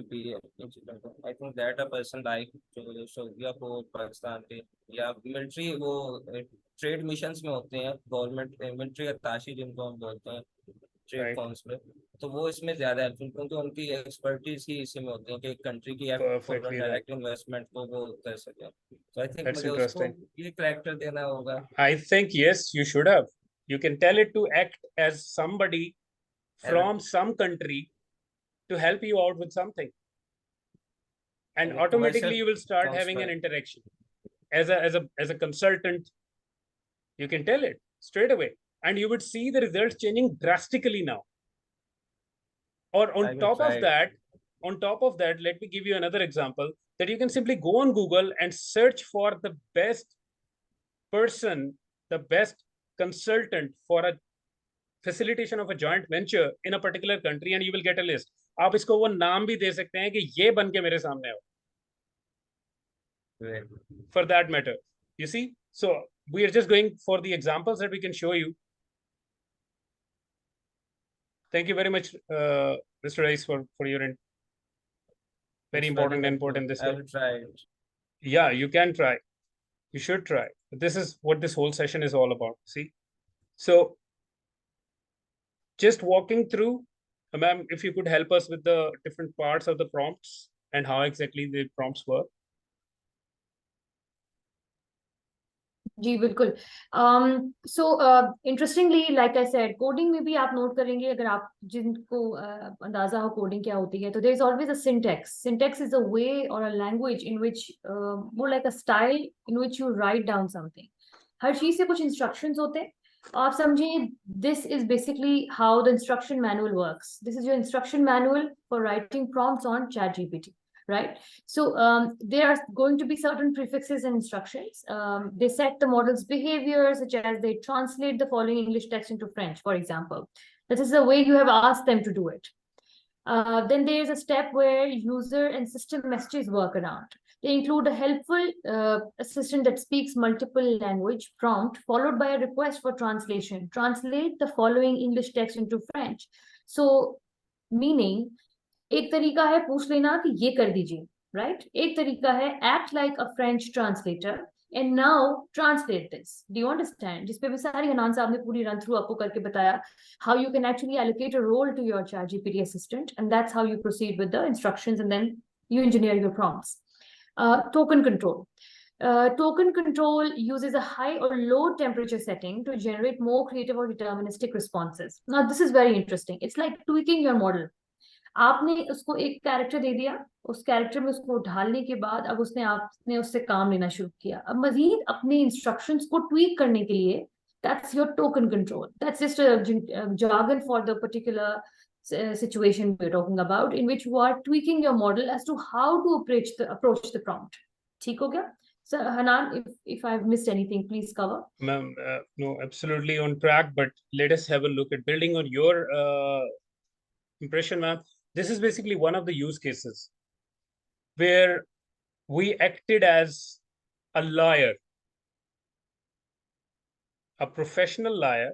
I think that a person like जो सऊदीया को पाकिस्तान के या मिलिट्री वो ट्रेड मिशंस में होते हैं, गवर्नमेंट मिलिट्री अत्ताशी जिनको हम बोलते हैं ट्रेड फॉर्म्स में, तो वो इसमें ज्यादा हेल्पफुल क्योंकि उनकी एक्सपर्टीज ही इसी में होती है कि एक कंट्री की डायरेक्ट इन्वेस्टमेंट को वो कर सके. So I think That's मुझे उसको interesting. ये कैरेक्टर देना होगा. I think yes, you should have. You can tell it to act as somebody from some country to help you out with something, and automatically you will start having an interaction as a consultant. You can tell it straight away, and you would see the results changing drastically now. Or on top of that, let me give you another example that you can simply go on Google and search for the best person, the best consultant for a facilitation of a joint venture in a particular country, and you will get a list. आप इसको वो नाम भी दे सकते हैं कि ये बन के मेरे सामने आओ. For that matter, you see, so we are just going for the examples that we can show you. Thank you very much, Mr. Rice, for your very important input in this. I will try it. Yeah, you can try. You should try. This is what this whole session is all about. See, so just walking through, ma'am, if you could help us with the different parts of the prompts and how exactly the prompts work. जी बिल्कुल. So interestingly, like I said, coding में भी आप note करेंगे अगर आप जिनको अंदाजा हो कोडिंग क्या होती है, तो there is always a syntax. Syntax is a way or a language in which more like a style in which you write down something. हर चीज से कुछ instructions होते हैं. आप समझिए, this is basically how the instruction manual works. This is your instruction manual for writing prompts on ChatGPT. Right? So there are going to be certain prefixes and instructions. They set the model's behavior, such as they translate the following English text into French, for example. This is the way you have asked them to do it. Then there is a step where user and system messages work around. They include a helpful assistant that speaks multiple language prompt, followed by a request for translation. Translate the following English text into French. So, meaning, एक तरीका है पूछ लेना कि ये कर दीजिए, right? एक तरीका है act like a French translator. and now translate this. Do you understand? जिस पे भी सारी हनान साहब ने पूरी run through आपको करके बताया how you can actually allocate a role to your ChatGPT assistant, and that's how you proceed with the instructions, and then you engineer your prompts. Token control. Token control uses a high or low temperature setting to generate more creative or deterministic responses. Now, this is very interesting. It's like tweaking your model. आपने उसको एक character दे दिया, उस character में उसको ढालने के बाद अब आपने उससे काम लेना शुरू किया। अब मजीद अपने इंस्ट्रक्शंस को ट्वीक करने के लिए, that's your token control. That's just a jargon for the particular situation we're talking about, in which you are tweaking your model as to how to approach the prompt. ठीक हो गया? So Hanan, if I've missed anything, please cover. Ma'am, no, absolutely on track, but let us have a look at building on your impression, ma'am. This is basically one of the use cases where we acted as a lawyer, a professional lawyer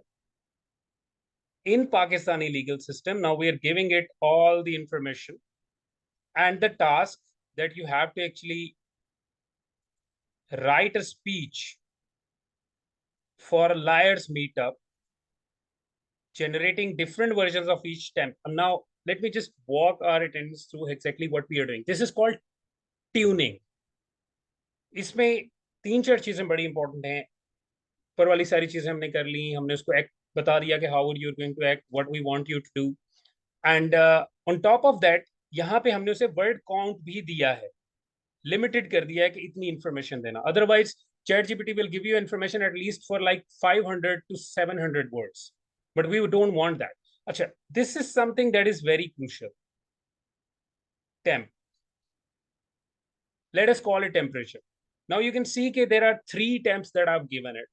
in Pakistani legal system. Now we are giving it all the information and the task that you have to actually write a speech for a lawyer's meetup, generating different versions of each temp. And now let me just walk our attendees through exactly what we are doing. This is called tuning. इसमें 3-4 चीजें बड़ी important हैं। पर वाली सारी चीजें हमने कर ली, हमने उसको एक्ट बता दिया कि how you are going to act, what we want you to do, and on top of that यहाँ पे हमने उसे वर्ड काउंट भी दिया है, लिमिटेड कर दिया है कि इतनी इंफॉर्मेशन देना। Otherwise ChatGPT will give you information at least for like 500 to 700 words, but we don't want that. Acha, this is something that is very crucial. Temp. Let us call it temperature. Now you can see that there are 3 temps that I've given it: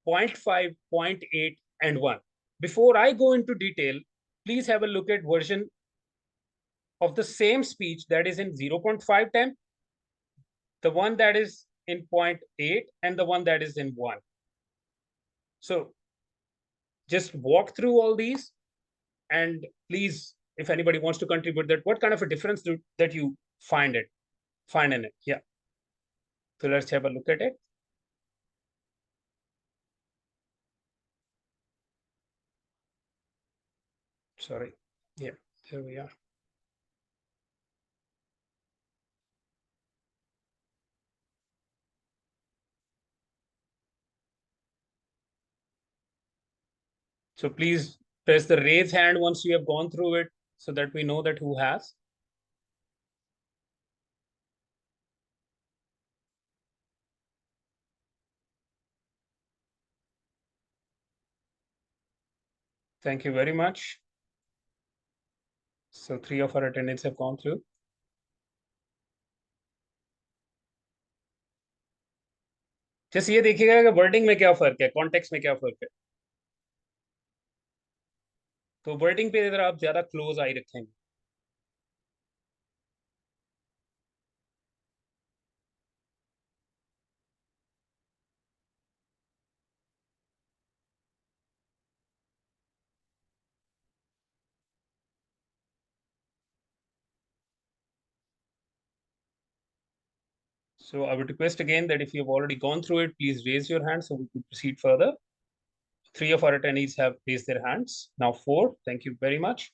0.5, 0.8, and 1. Before I go into detail, please have a look at version of the same speech that is in 0.5 temp, the one that is in 0.8, and the one that is in 1. So just walk through all these, and please, if anybody wants to contribute, that what kind of a difference that you find in it. Yeah. So let's have a look at it. Sorry. Yeah, there we are. So please press the raise hand once you have gone through it so that we know that who has. Thank you very much. So 3 of our attendees have gone through. Just ये देखिएगा कि wording में क्या फर्क है, context में क्या फर्क है। तो वर्डिंग पे इधर आप ज्यादा क्लोज आई रखेंगे। So I would request again that if you have already gone through it, please raise your hand so we can proceed further. 3 of our attendees have raised their hands. Now 4. Thank you very much.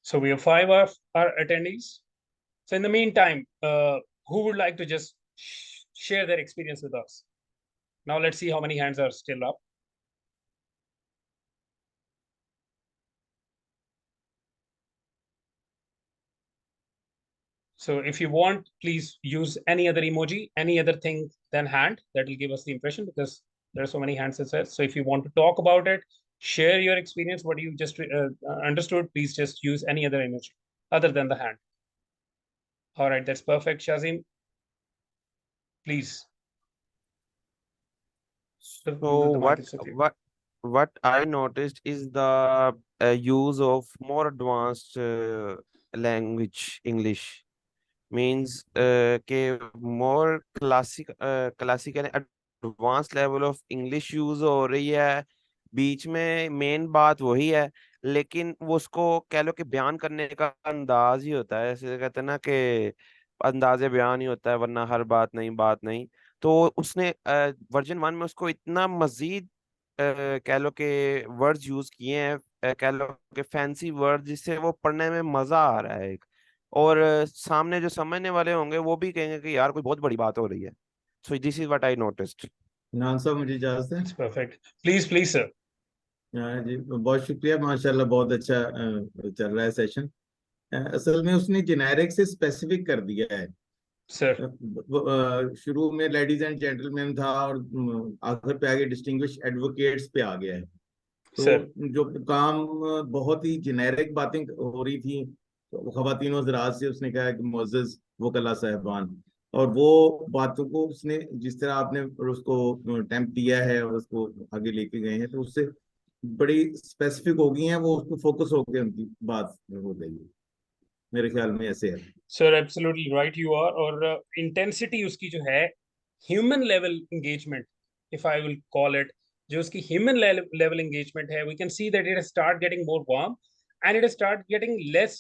So we have 5 of our attendees. So in the meantime, who would like to just share their experience with us? Now let's see how many hands are still up. So if you want, please use any other emoji, any other thing than hand. That will give us the impression, because there are so many hands it says. So if you want to talk about it, share your experience, what you just understood, please just use any other emoji other than the hand. All right, that's perfect. Shazim, please. So The mic is with you. what I noticed is the use of more advanced language English means के more classical advanced level of English use हो रही है, बीच में main बात वही है, लेकिन वो उसको कह लो कि बयान करने का अंदाज ही होता है, ऐसे कहते हैं ना कि अंदाजे बयान ही होता है, वरना हर बात नहीं। तो उसने वर्जन 1 में उसको इतना मजीद कह लो कि वर्ड्स यूज किए हैं, कह लो कि फैंसी वर्ड, जिससे वो पढ़ने में मजा आ रहा है एक, और सामने जो समझने वाले होंगे वो भी कहेंगे कि यार कोई बहुत बड़ी बात हो रही है। So this is what I noticed. नान साहब मुझे इजाजत है। It's perfect. Please, sir. हाँ जी, बहुत शुक्रिया, माशाल्लाह बहुत अच्छा चल रहा है सेशन। असल में उसने जेनेरिक से स्पेसिफिक कर दिया है। Sir, शुरू में लेडीज एंड जेंटलमैन था, और आखिर पे आगे डिस्टिंग्विश एडवोकेट्स पे आ गया है। तो sir. जो काम बहुत ही जेनेरिक बातें हो रही थी, तो खवातीन हज़रात से उसने कहा कि मोअज़्ज़ज़ वकला साहबान, और वो बातों को उसने जिस तरह आपने उसको टेम्प दिया है और उसको आगे लेके गए हैं, तो उससे बड़ी स्पेसिफिक हो गई हैं, वो उसको फोकस होकर उनकी बात हो गई है। मेरे ख्याल में ऐसे है। Sir, absolutely right you are. और intensity उसकी जो है, human level engagement, if I will call it, जो उसकी human level engagement है, we can see that it has start getting more warm and it has start getting less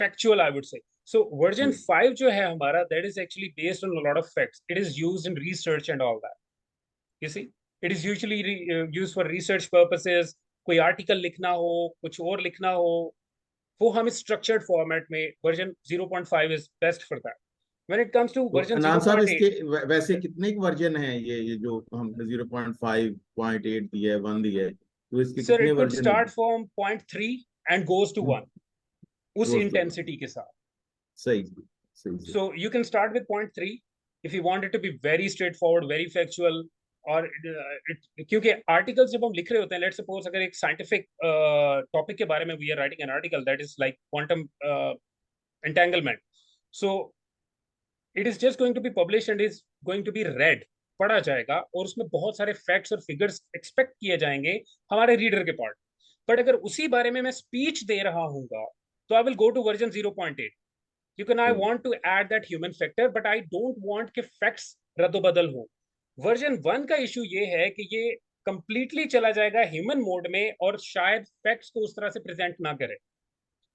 factual, I would say. So version 5 जो है हमारा, that is actually based on a lot of facts. It is used in research and all that. You see, it is usually used for research purposes. कोई article लिखना हो, कुछ और लिखना हो, वो हम स्ट्रक्चर्ड फॉर्मेट में version 0.5 is best for that. When it comes to तो वर्जन अनान साहब, 0.8, इसके वैसे कितने वर्जन हैं? ये जो हम 0.5, 0.8 दिया है, 1 दिया है, तो इसके सर कितने it could version start from 0.3 and goes to 1 उस गोस टू? इंटेंसिटी के साथ। सही सही सही। So you can start with 0.3 if you want it to be very straightforward, very factual, और क्योंकि आर्टिकल्स जब हम लिख रहे होते हैं, लेट्स सपोज अगर एक साइंटिफिक टॉपिक के बारे में we are writing an article that is like quantum entanglement, so it is just going to be publish and is going to be read, पढ़ा जाएगा, और उसमें बहुत सारे फैक्ट्स और फिगर्स एक्सपेक्ट किए जाएंगे हमारे रीडर के पार्ट। बट अगर उसी बारे में मैं स्पीच दे रहा हूँगा, तो I will go to version 0.8। क्योंकि I want to add that human factor, but I don't want कि facts रद्दोबदल हो। वर्जन 1 का इशू ये है कि ये कंप्लीटली चला जाएगा ह्यूमन मोड में, और शायद फैक्ट्स को उस तरह से प्रेजेंट ना करे।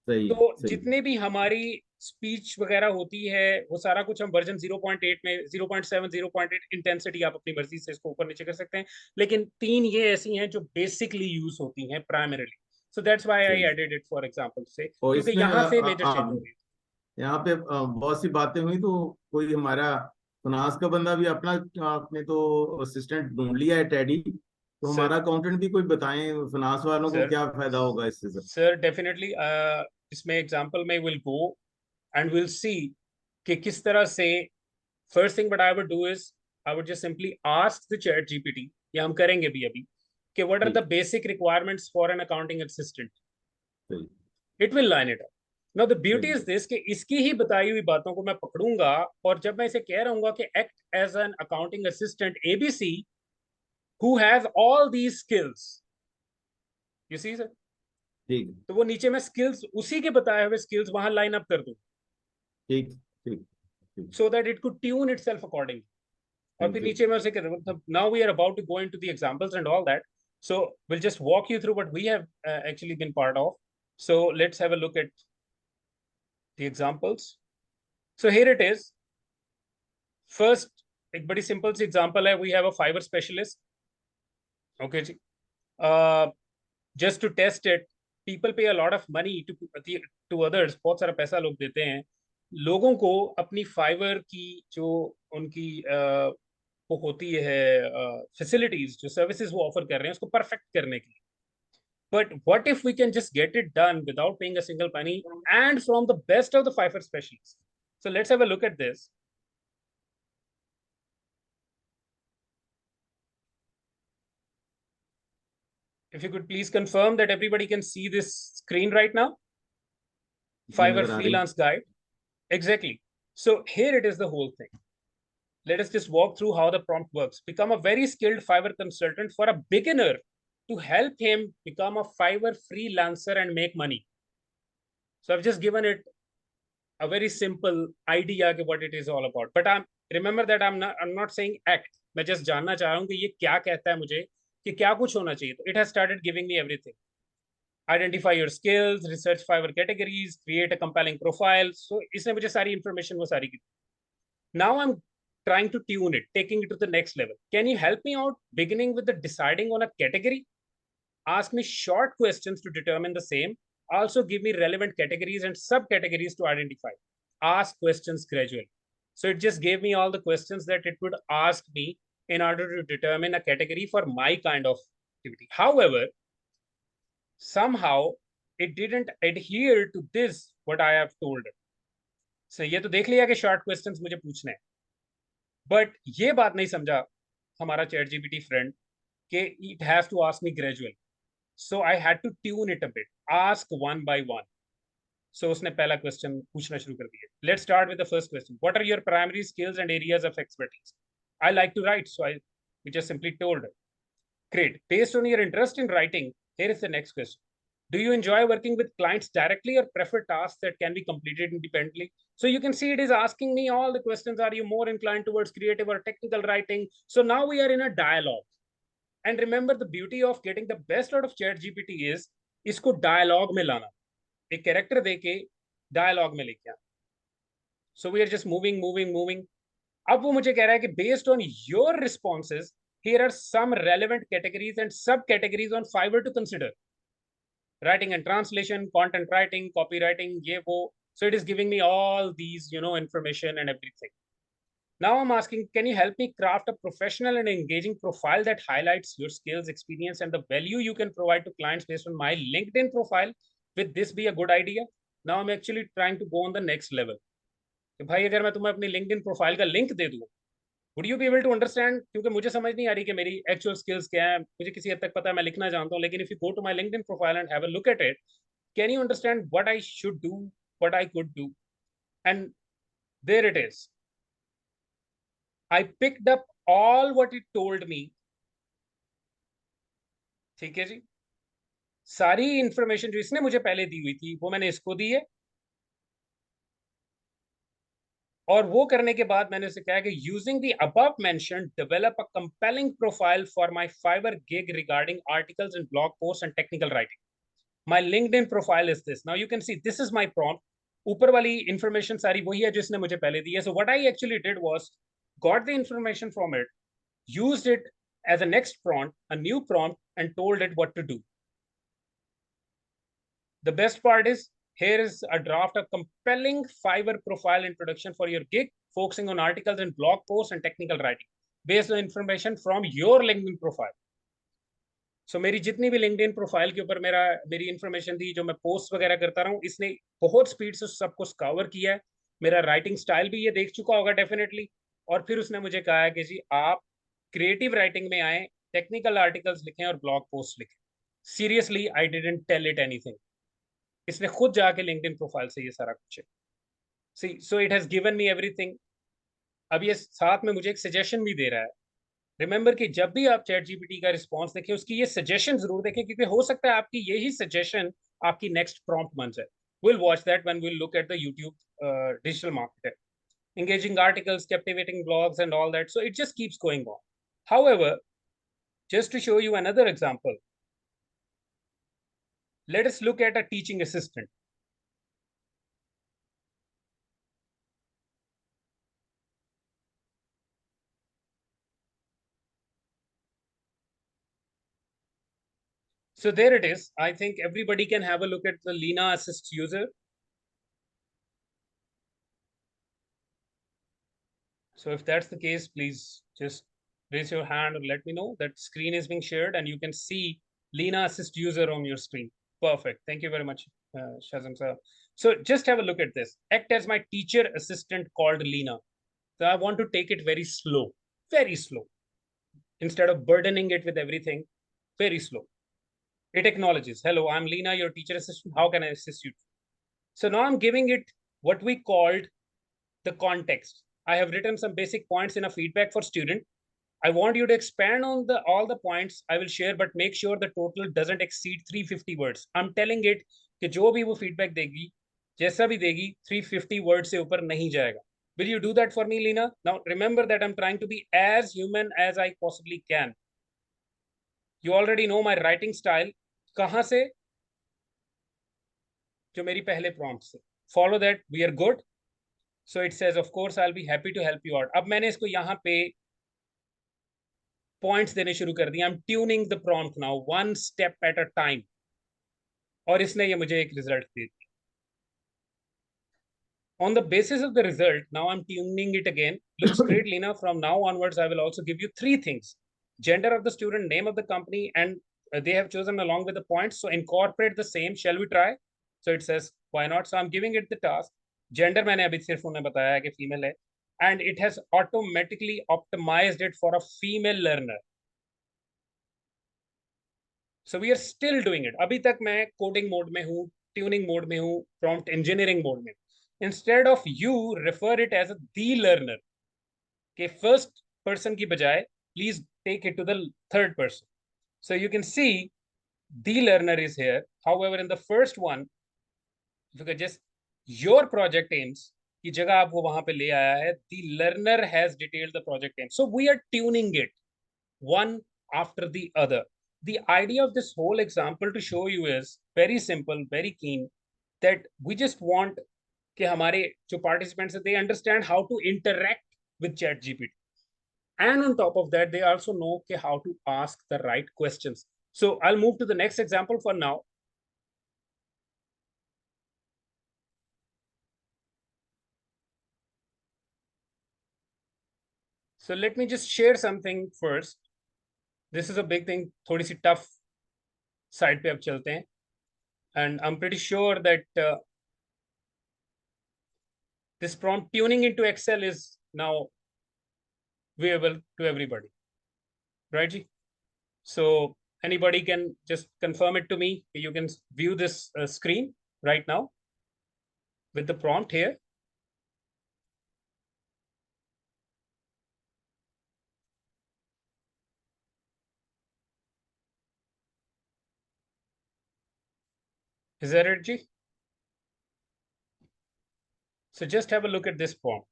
सही तो सही। जितने भी हमारी स्पीच वगैरह होती है, वो सारा कुछ हम वर्जन 0.8 में 0.7 0.8 इंटेंसिटी आप अपनी मर्जी से इसको ऊपर नीचे कर सकते हैं, लेकिन 3 ये ऐसी हैं जो बेसिकली यूज होती हैं primarily. So that's why I added it for example से, और क्योंकि इसमें यहाँ से मेजर चेंज हो रही है। यहाँ पे बहुत सी बातें हुई, तो कोई हमारा फिनांस का बंदा भी अपना आपने तो असिस्टेंट ढूंढ लिया है, टैडी, तो सर हमारा अकाउंटेंट भी कोई बताएं फिनांस वालों को सर क्या फायदा होगा इससे सर? सर डेफिनेटली इसमें एग्जांपल में will go and will see कि किस तरह से। First thing what I would do is I would just simply ask the ChatGPT, ये हम करेंगे भी अभी, कि व्हाट आर ठीक the basic requirements for an accounting assistant. सही it will line it up. Now the beauty is सही this कि इसकी ही बताई हुई बातों को मैं पकड़ूंगा, और जब मैं इसे कह रहा हूँ कि act as an accounting assistant ABC who has all these skills, you see sir, ठीक तो वो नीचे में स्किल्स, उसी के बताए हुए स्किल्स वहां लाइन अप कर दूं, ठीक ठीक ठीक। so that it could tune itself accordingly. और थैंक फिर यू। नीचे में उसे कहते हैं, मतलब now we are about to go into the examples and all that, so we'll just walk you through what we have actually been part of. So let's have a look at the examples. So here it is. First, एक बड़ी simple सी example है, we have a Fiverr specialist. Okay ji, just to test it, people pay a lot of money to others, बहुत सारा पैसा लोग देते हैं लोगों को अपनी फाइवर की जो उनकी वो होती है फैसिलिटीज, जो सर्विसेज वो ऑफर कर रहे हैं उसको परफेक्ट करने के लिए। But what if we can just get it done without paying a single penny and from the best of the Fiverr specialist. So let's have a look at this. If you could please confirm that everybody can see this screen right now. Fiverr freelance guide. Exactly. So here it is, the whole thing. Let us just walk through how the prompt works. Become a very skilled Fiverr consultant for a beginner to help him become a Fiverr freelancer and make money. So I've just given it a very simple idea of what it is all about. But remember that I'm not saying act. मैं just जानना चाह रहा हूँ कि ये क्या कहता है मुझे कि क्या कुछ होना चाहिए. It has started giving me everything. Identify your skills, research Fiverr categories, create a compelling profile. So इसने मुझे सारी information वो सारी की. Now I'm trying to tune it, taking it to the next level. Can you help me out beginning with the deciding on a category? Ask me short questions to determine the same. Also give me relevant categories and subcategories to identify. Ask questions gradually. So it just gave me all the questions that it would ask me in order to determine a category for my kind of activity. However, somehow it didn't adhere to this, what I have told it. So ये तो देख लिया कि short questions मुझे पूछने हैं. But ये बात नहीं समझा हमारा ChatGPT friend कि it has to ask me gradually. So I had to tune it a bit, ask one by one. So उसने पहला question पूछना शुरू कर दिया. Let's start with the first question. What are your primary skills and areas of expertise? I like to write, so we just simply told her. Great. Based on your interest in writing, here is the next question. Do you enjoy working with clients directly or prefer tasks that can be completed independently? So you can see it is asking me all the questions. Are you more inclined towards creative or technical writing? So now we are in a dialogue. And remember, the beauty of getting the best out of ChatGPT is इसको dialogue में लाना. एक character देके dialogue में लेके आना. So we are just moving. अब वो मुझे कह रहा है कि based on your responses, here are some relevant categories and subcategories on Fiverr to consider. Writing and translation, content writing, copywriting, ye wo. So it is giving me all these, information and everything. Now I'm asking, can you help me craft a professional and engaging profile that highlights your skills, experience, and the value you can provide to clients based on my LinkedIn profile? Would this be a good idea? Now I'm actually trying to go on the next level. कि भाई अगर मैं तुम्हें अपनी LinkedIn profile का link दे दूं, would you be able to understand? क्योंकि मुझे समझ नहीं आ रही कि मेरी actual skills क्या है. मुझे किसी हद तक पता है, मैं लिखना जानता हूं, लेकिन if you go to my LinkedIn profile and have a look at it, can you understand what I should do, what I could do? And there it is. I picked up all what it told me. ठीक है जी. सारी information जो इसने मुझे पहले दी हुई थी वो मैंने इसको दी है. और वो करने के बाद मैंने उसे कहा कि using the above mentioned develop a compelling profile for my Fiverr gig regarding articles and blog post and technical writing. My LinkedIn profile is this. Now you can see this is my prompt. ऊपर वाली information सारी वही है जो इसने मुझे पहले दी है. So what I actually did was got the information from it, used it as a next prompt, a new prompt, and told it what to do. The best part is, here is a draft of compelling Fiverr profile introduction for your gig, focusing on articles and blog posts and technical writing, based on information from your LinkedIn profile. So मेरी जितनी भी LinkedIn profile के ऊपर मेरी information थी, जो मैं post वगैरह करता रहा हूँ, इसने बहुत स्पीड से सबको कवर किया है. मेरा राइटिंग स्टाइल भी ये देख चुका होगा डेफिनेटली. और फिर उसने मुझे कहा है कि जी आप क्रिएटिव राइटिंग में आए, टेक्निकल आर्टिकल्स लिखें और ब्लॉग पोस्ट लिखें. Seriously I didn't tell it anything. इसने खुद जाके लिंक्डइन प्रोफाइल से ये सारा कुछ है. See so it has given me everything. अब ये साथ में मुझे एक सजेशन भी दे रहा है. रिमेंबर कि जब भी आप ChatGPT का रिस्पॉन्स देखें, उसकी ये सजेशन जरूर देखें, क्योंकि हो सकता है आपकी यही सजेशन आपकी नेक्स्ट प्रॉम्प्ट बन जाए. We'll watch that when we'll look at the YouTube digital marketer. Engaging articles, captivating blogs, and all that. So it just keeps going on. However, just to show you another example, let us look at a teaching assistant. So there it is. I think everybody can have a look at the Lena Assist user. So if that's the case, please just raise your hand or let me know. That screen is being shared and you can see Lena Assist user on your screen. Perfect. Thank you very much, Shazam sir. So just have a look at this. Act as my teacher assistant called Lena. So I want to take it very slow. Instead of burdening it with everything, very slow. It acknowledges, hello, I'm Lena, your teacher assistant. How can I assist you? So now I'm giving it what we called the context. I have written some basic points in a feedback for student. I want you to expand on all the points I will share, but make sure the total doesn't exceed 350 words. I'm telling it कि जो भी वो feedback देगी, जैसा भी देगी, 350 words से ऊपर नहीं जाएगा. Will you do that for me, Lina? Now remember that I'm trying to be as human as I possibly can. You already know my writing style. कहाँ से? जो मेरी पहले prompt से. Follow that. We are good. So it says, of course, I'll be happy to help you out. अब मैंने इसको यहाँ पे पॉइंट्स देने शुरू कर दिए. I am tuning the prompt now one step at a time. और इसने ये मुझे एक रिजल्ट दे दिया. On the basis of the result, now I'm tuning it again. Looks great, Lina. From now onwards, I will also give you 3 things: gender of the student, name of the company, and they have chosen along with the points. So incorporate the same. Shall we try? So it says, why not? So I'm giving it the task. Gender मैंने अभी सिर्फ उन्हें बताया है कि female है, and it has automatically optimized it for a female learner. So we are still doing it. अभी तक मैं coding mode में हूँ, tuning mode में हूँ, prompt engineering mode में. Instead of you refer it as a the learner. के first person की बजाय please take it to the third person. So you can see the learner is here. However, in the first one, if you could just your project aims की जगह आप वो वहां पे ले आया है. The learner has detailed the project aim. So we are tuning it one after the other. The idea of this whole example to show you is very simple, very keen, that we just want कि हमारे जो participants they understand how to interact with ChatGPT. And on top of that, they also know how to ask the right questions. So I'll move to the next example for now. So let me just share something first. This is a big thing, थोड़ी सी tough side पे अब चलते हैं. And I'm pretty sure that this prompt tuning into Excel is now viewable to everybody, right? Ji? So anybody can just confirm it to me. You can view this screen right now with the prompt here. Is that it, Ji? So just have a look at this prompt.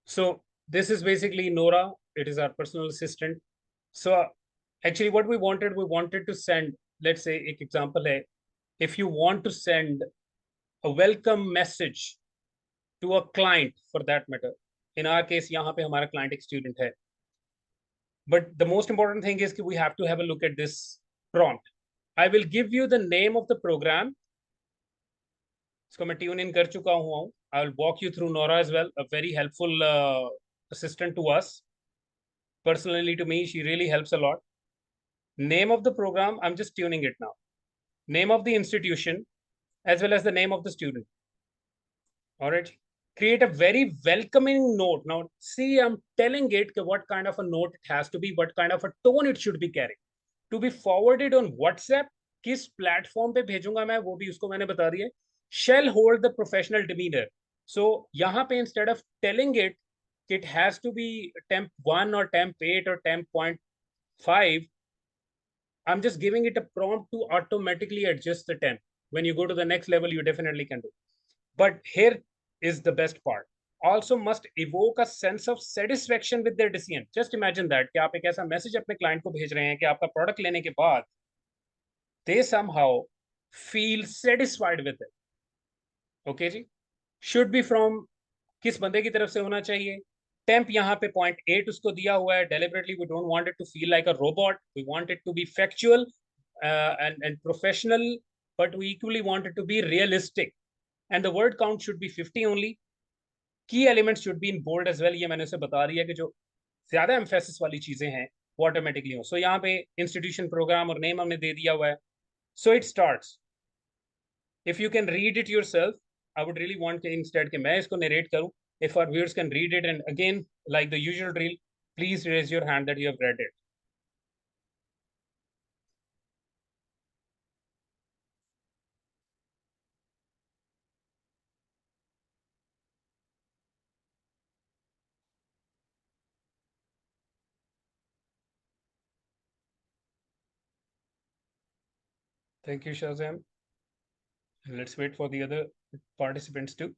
So this is basically Nora. It is our personal assistant. So actually what we wanted to send, let's say एक example है, if you want to send a welcome message to a client for that matter. In our case, यहाँ पे हमारा client एक student है. But the most important thing is that we have to have a look at this prompt. I will give you the name of the program. इसको मैं tune in कर चुका हूँ. I will walk you through Nora as well, a very helpful assistant to us. Personally, to me, she really helps a lot. Name of the program, I'm just tuning it now. Name of the institution, as well as the name of the student. All right. Create a very welcoming note. Now, see, I'm telling it what kind of a note it has to be, what kind of a tone it should be carrying. To be forwarded on WhatsApp, किस platform पे भेजूंगा मैं, वो भी उसको मैंने बता दिया. Shall hold the professional demeanor. So, यहाँ पे instead of telling it, it has to be temp 1 or temp 8 or temp.5, I'm just giving it a prompt to automatically adjust the temp. When you go to the next level, you definitely can do. But here is the best part. Also must evoke a sense of satisfaction with their decision. Just imagine that कि आप एक ऐसा message अपने client को भेज रहे हैं कि आपका प्रोडक्ट लेने के बाद they somehow feel satisfied with it. Okay ji? Should be from किस बंदे की तरफ से होना चाहिए. Temp यहाँ पे 0.8 उसको दिया हुआ है. Deliberately we don't want it to feel like a robot. We want it to be factual and professional, but we equally want it to be realistic. And the word count should be 50 only. Key elements should be in bold as well. ये मैंने उसे बता दिया कि जो ज्यादा emphasis वाली चीजें हैं वो automatically हो. So यहाँ पे institution, program और name हमने दे दिया हुआ है. So it starts. If you can read it yourself, I would really want कि instead कि मैं इसको narrate करूँ. If our viewers can read it, and again, like the usual drill, please raise your hand that you have read it. Thank you, Shazam. Let's wait for the other participants too.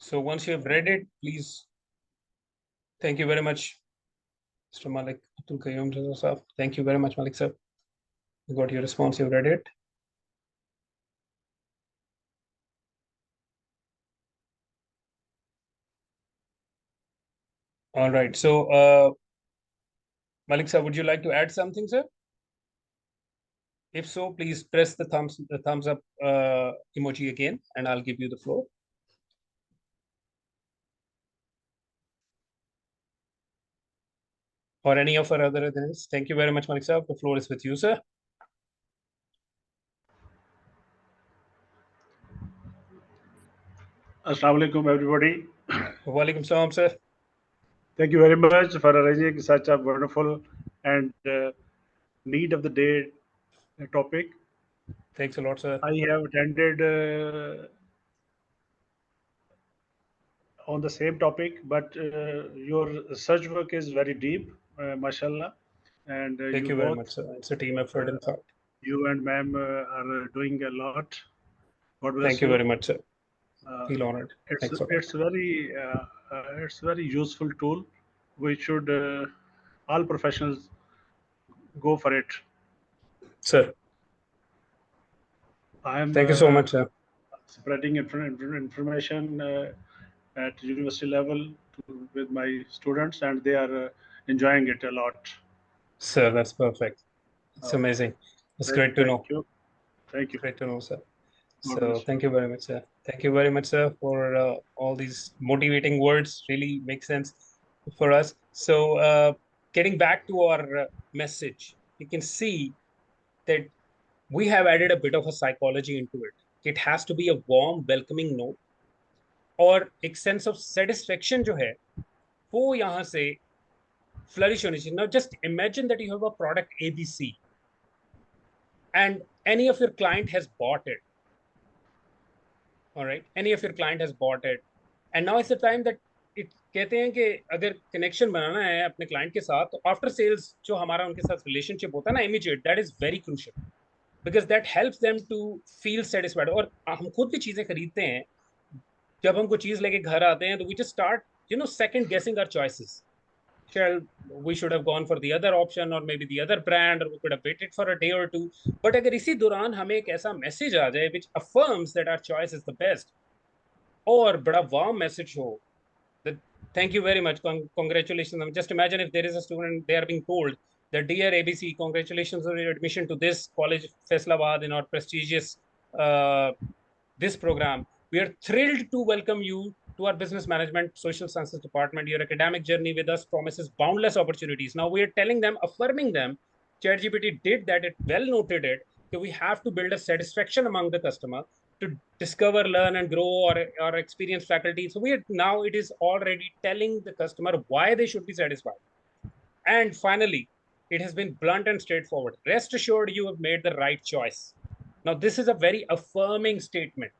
So once you have read it, please. Thank you very much, Mr. Malik Abdul Qayyum Raza. Thank you very much, Malik sir. You got your response, you read it. All right. So Malik sir, would you like to add something, sir? If so, please press the thumbs up emoji again, and I'll give you the floor. Or any of our other attendees. Thank you very much, Malik sir. The floor is with you, sir. Assalamu alaikum, everybody. Walaikum salam, sir. Thank you very much for arranging such a wonderful and need of the day topic. Thanks a lot, sir. I have attended on the same topic, but your research work is very deep, mashallah. And Thank you you very both, much, sir. It's a team effort, in fact. you and ma'am are doing a lot. God bless Thank you very much, sir. Feel honored. Thanks a lot. It's very useful tool. We should all professionals go for it. Sir, I am thank you so much, sir. spreading information at university level with my students, and they are enjoying it a lot. Sir, that's perfect. It's amazing. It's great to know. Thank you. Thank you. Great to know, sir. God So bless you. thank you very much, sir. Thank you very much, sir, for all these motivating words. Really make sense for us. So getting back to our message, you can see that we have added a bit of a psychology into it. It has to be a warm, welcoming note, और एक sense of satisfaction जो है वो यहाँ से flourish होनी चाहिए. Now just imagine that you have a product ABC and any of your client has bought it. All right, any of your client has bought it, and now is the time that it कहते हैं कि अगर connection बनाना है अपने client के साथ तो after sales जो हमारा उनके साथ रिलेशनशिप होता है ना immediate, that is very crucial because that helps them to feel satisfied. और हम खुद भी चीजें खरीदते हैं, जब हम कोई चीज लेके घर आते हैं तो we just start second guessing our choices. We should have gone for the other option or maybe the other brand, or we could have waited for a day or two. But अगर इसी दौरान हमें एक ऐसा message आ जाए which affirms that our choice is the best, और बड़ा warm message हो that thank you very much, congratulations. Just imagine if there is a student, they are being told that dear ABC, congratulations on your admission to this college Faisalabad in our prestigious this program. We are thrilled to welcome you to our business management social sciences department. Your academic journey with us promises boundless opportunities. Now we are telling them, affirming them. ChatGPT did that, it well noted it, that we have to build a satisfaction among the customer to discover, learn, and grow or experience faculty. So now it is already telling the customer why they should be satisfied. And finally, it has been blunt and straightforward. Rest assured, you have made the right choice. Now, this is a very affirming statement.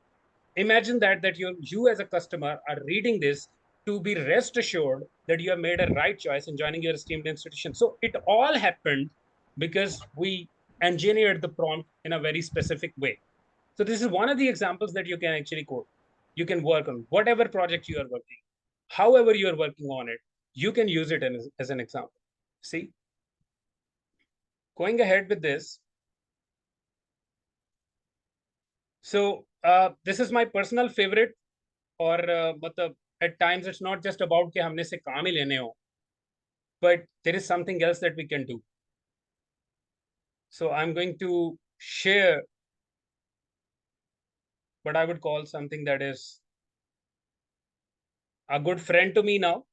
Imagine that you as a customer are reading this to be rest assured that you have made a right choice in joining your esteemed institution. So it all happened because we engineered the prompt in a very specific way. So this is one of the examples that you can actually quote. You can work on whatever project you are working, however you are working on it, you can use it as an example. See, going ahead with this. So this is my personal favorite, or at times it's not just about कि हमने से काम ही लेने हो, but there is something else that we can do. So I'm going to share what I would call something that is a good friend to me now.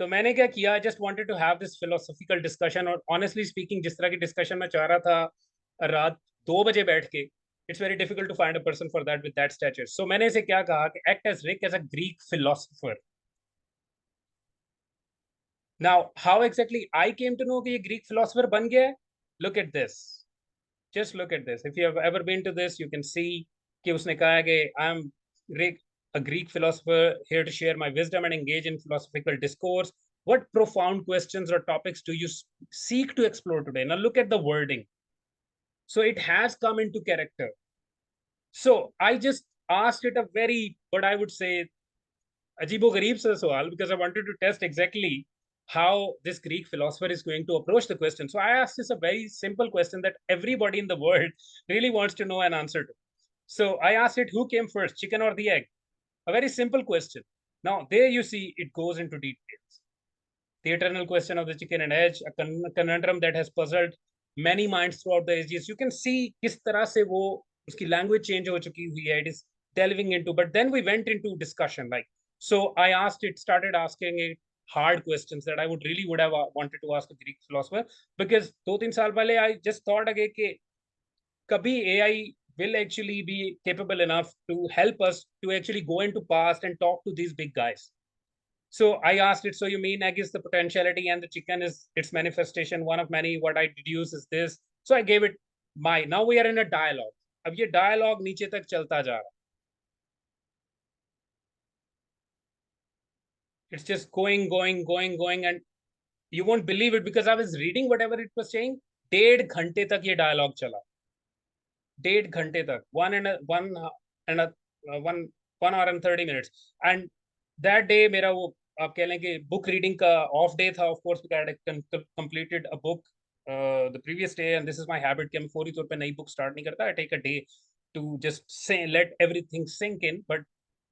तो मैंने क्या किया, I just wanted to have this philosophical discussion, और honestly speaking जिस तरह की discussion मैं चाह रहा था रात 2 बजे बैठ के, It's very difficult to find a person for that with that stature. So मैंने इसे क्या कहा कि act as Rick as a Greek philosopher. Now, how exactly I came to know कि ये Greek philosopher बन गया है? Look at this. Just look at this. If you have ever been to this, you can see कि उसने कहा है कि I am Rick, a Greek philosopher, here to share my wisdom and engage in philosophical discourse. What profound questions or topics do you seek to explore today? Now look at the wording. So it has come into character. So I just asked it a very, what I would say, ajibo-garib sa sawal, because I wanted to test exactly how this Greek philosopher is going to approach the question. So I asked this a very simple question that everybody in the world really wants to know an answer to. So I asked it, who came first, chicken or the egg? A very simple question. Now there you see it goes into details. The eternal question of the chicken and egg, a conundrum that has puzzled many minds throughout the ages. You can see किस तरह से वो उसकी language change हो चुकी हुई है. It is delving into, but then we went into discussion. Like, so I asked it, started asking it hard questions that I would have wanted to ask a Greek philosopher, because 2-3 साल पहले I just thought again कि कभी AI will actually be capable enough to help us to actually go into past and talk to these big guys. So I asked it, so you mean egg is the potentiality and the chicken is its manifestation, one of many. What I deduce is this. So I gave it my. Now we are in a dialogue. अब ये dialogue नीचे तक चलता जा रहा. It's just going, and you won't believe it because I was reading whatever it was saying. 1.5 घंटे तक ये dialogue चला. 1.5 घंटे तक. 1 hour and 30 minutes. And that day मेरा वो आप कह लें कि book reading का off day था. Of course, because I had completed a book the previous day, and this is my habit कि मैं फौरी तौर पे नई book start नहीं करता. I take a day to just let everything sink in. But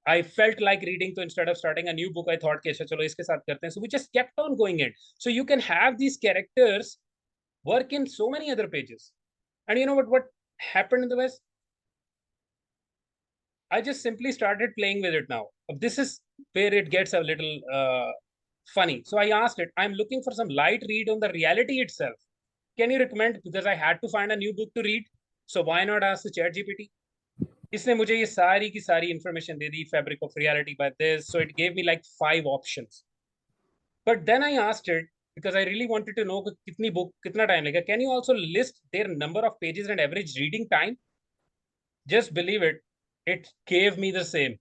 I felt like reading, so instead of starting a new book, I thought कि अच्छा चलो इसके साथ करते हैं. So we just kept on going it. So you can have these characters work in so many other pages. And you know what happened in the West? I just simply started playing with it now. This is where it gets a little funny. So I asked it, I'm looking for some light read on the reality itself. Can you recommend? Because I had to find a new book to read. So why not ask the ChatGPT? इसने मुझे ये सारी की सारी information they the, fabric of reality by this. So it gave me like 5 options. But then I asked it, because I really wanted to know कितनी book, कितना time लगेगा. Can you also list their number of pages and average reading time? Just believe it, it gave me the same.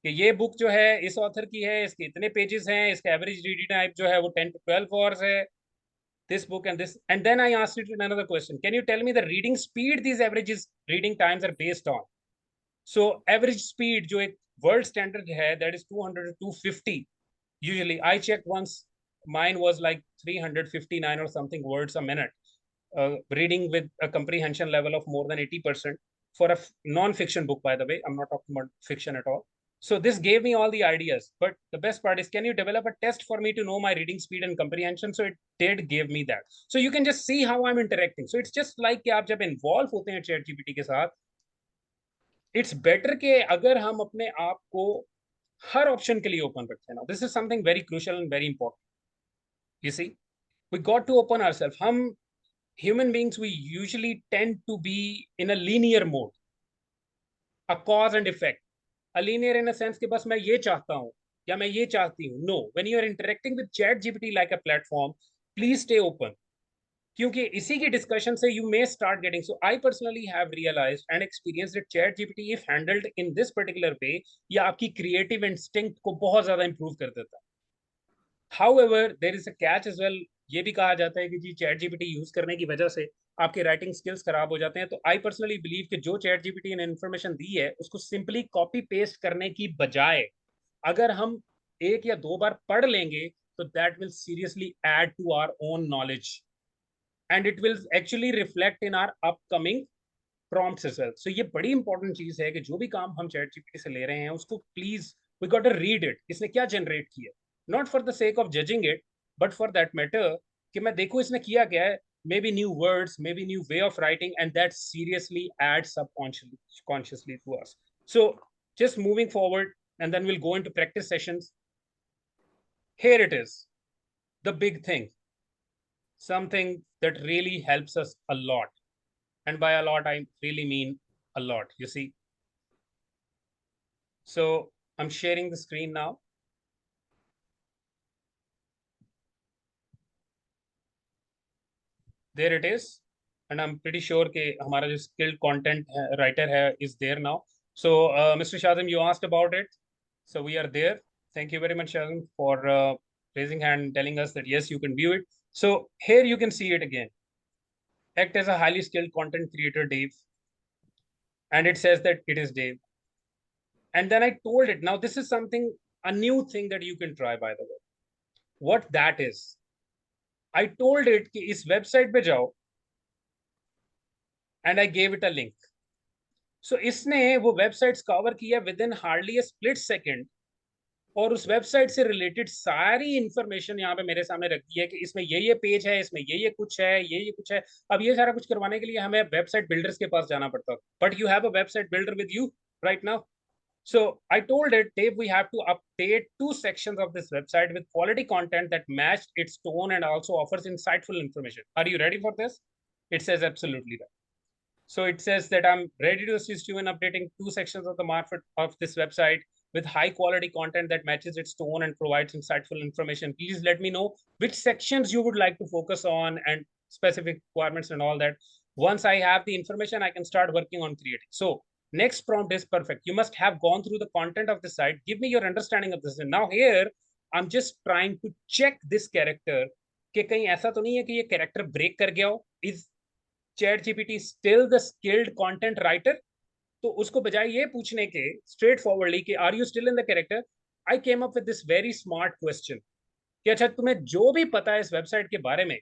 कि ये book जो है इस author की है, इसके इतने पेजेस हैं, इसका एवरेज रीडिंग टाइम जो है वो 10 to 12 hours है. This book and this, and then I asked it another question. Can you tell me the reading speed these averages reading times are based on? So average speed जो एक world standard है, that is 200 to 250. Usually I checked once, mine was like 359 or something words a minute. Reading with a comprehension level of more than 80% for a non-fiction book, by the way. I'm not talking about fiction at all. So this gave me all the ideas. But the best part is, can you develop a test for me to know my reading speed and comprehension? So it did give me that. So you can just see how I'm interacting. So it's just like कि आप जब involve होते हैं ChatGPT के साथ, it's better कि अगर हम अपने आप को हर option के लिए open रखते हैं. Now this is something very crucial and very important. You see, we got to open ourselves. हम human beings, we usually tend to be in a linear mode, a cause and effect. A linear in a sense कि बस मैं ये चाहता हूँ या मैं ये चाहती हूँ. No, when you are interacting with ChatGPT like a platform, please stay open. क्योंकि इसी की discussion से you may start getting. So I personally have realized and experienced that ChatGPT, if handled in this particular way, ये आपकी creative instinct को बहुत ज़्यादा improve कर देता है. However, there is a catch as well. ये भी कहा जाता है कि जी ChatGPT यूज करने की वजह से आपके राइटिंग स्किल्स खराब हो जाते हैं. तो आई पर्सनली बिलीव कि जो ChatGPT ने इन्फॉर्मेशन दी है उसको सिंपली कॉपी पेस्ट करने की बजाय अगर हम 1 या 2 बार पढ़ लेंगे तो that will seriously add to our own knowledge and it will actually reflect in our upcoming prompts as well. So ये बड़ी इंपॉर्टेंट चीज है कि जो भी काम हम ChatGPT से ले रहे हैं उसको please we got to read it. इसने क्या जनरेट किया, not for the sake of judging it but for that matter कि मैं देखूं इसने किया क्या है. Maybe new words, maybe new way of writing, and that seriously adds subconsciously to us. So just moving forward, and then we'll go into practice sessions. Here it is, the big thing, something that really helps us a lot. And by a lot, I really mean a lot, you see. So I'm sharing the screen now. There it is. And I'm pretty sure that our skilled content writer is there now. So Mr. Shazim, you asked about it. So we are there. Thank you very much, Shazim, for raising hand and telling us that, yes, you can view it. So here you can see it again. Act as a highly skilled content creator, Dave. And it says that it is Dave. And then I told it, now this is something, a new thing that you can try, by the way. What that is. I told it कि इस website पे जाओ, and I gave it a link. So इसने वो websites cover किया within hardly a split second, और उस website से रिलेटेड सारी इंफॉर्मेशन यहाँ पे मेरे सामने रख दी है कि इसमें ये पेज है, इसमें ये कुछ है, ये कुछ है. अब ये सारा कुछ करवाने के लिए हमें वेबसाइट बिल्डर्स के पास जाना पड़ता, but you have a website builder with you right now. So I told it, Dave, we have to update 2 sections of this website with quality content that matched its tone and also offers insightful information. Are you ready for this? It says absolutely right. So it says that I'm ready to assist you in updating 2 sections of the market of this website with high quality content that matches its tone and provides insightful information. Please let me know which sections you would like to focus on and specific requirements and all that. Once I have the information, I can start working on creating. So next prompt is perfect. You must have gone through the content of the site. Give me your understanding of this. And now here, I'm just trying to check this character. कि कहीं ऐसा तो नहीं है कि ये character break कर गया हो? Is ChatGPT still the skilled content writer? तो उसको बजाय ये पूछने के straight forwardly कि are you still in the character? I came up with this very smart question. कि अच्छा तुम्हें जो भी पता है इस वेबसाइट के बारे में,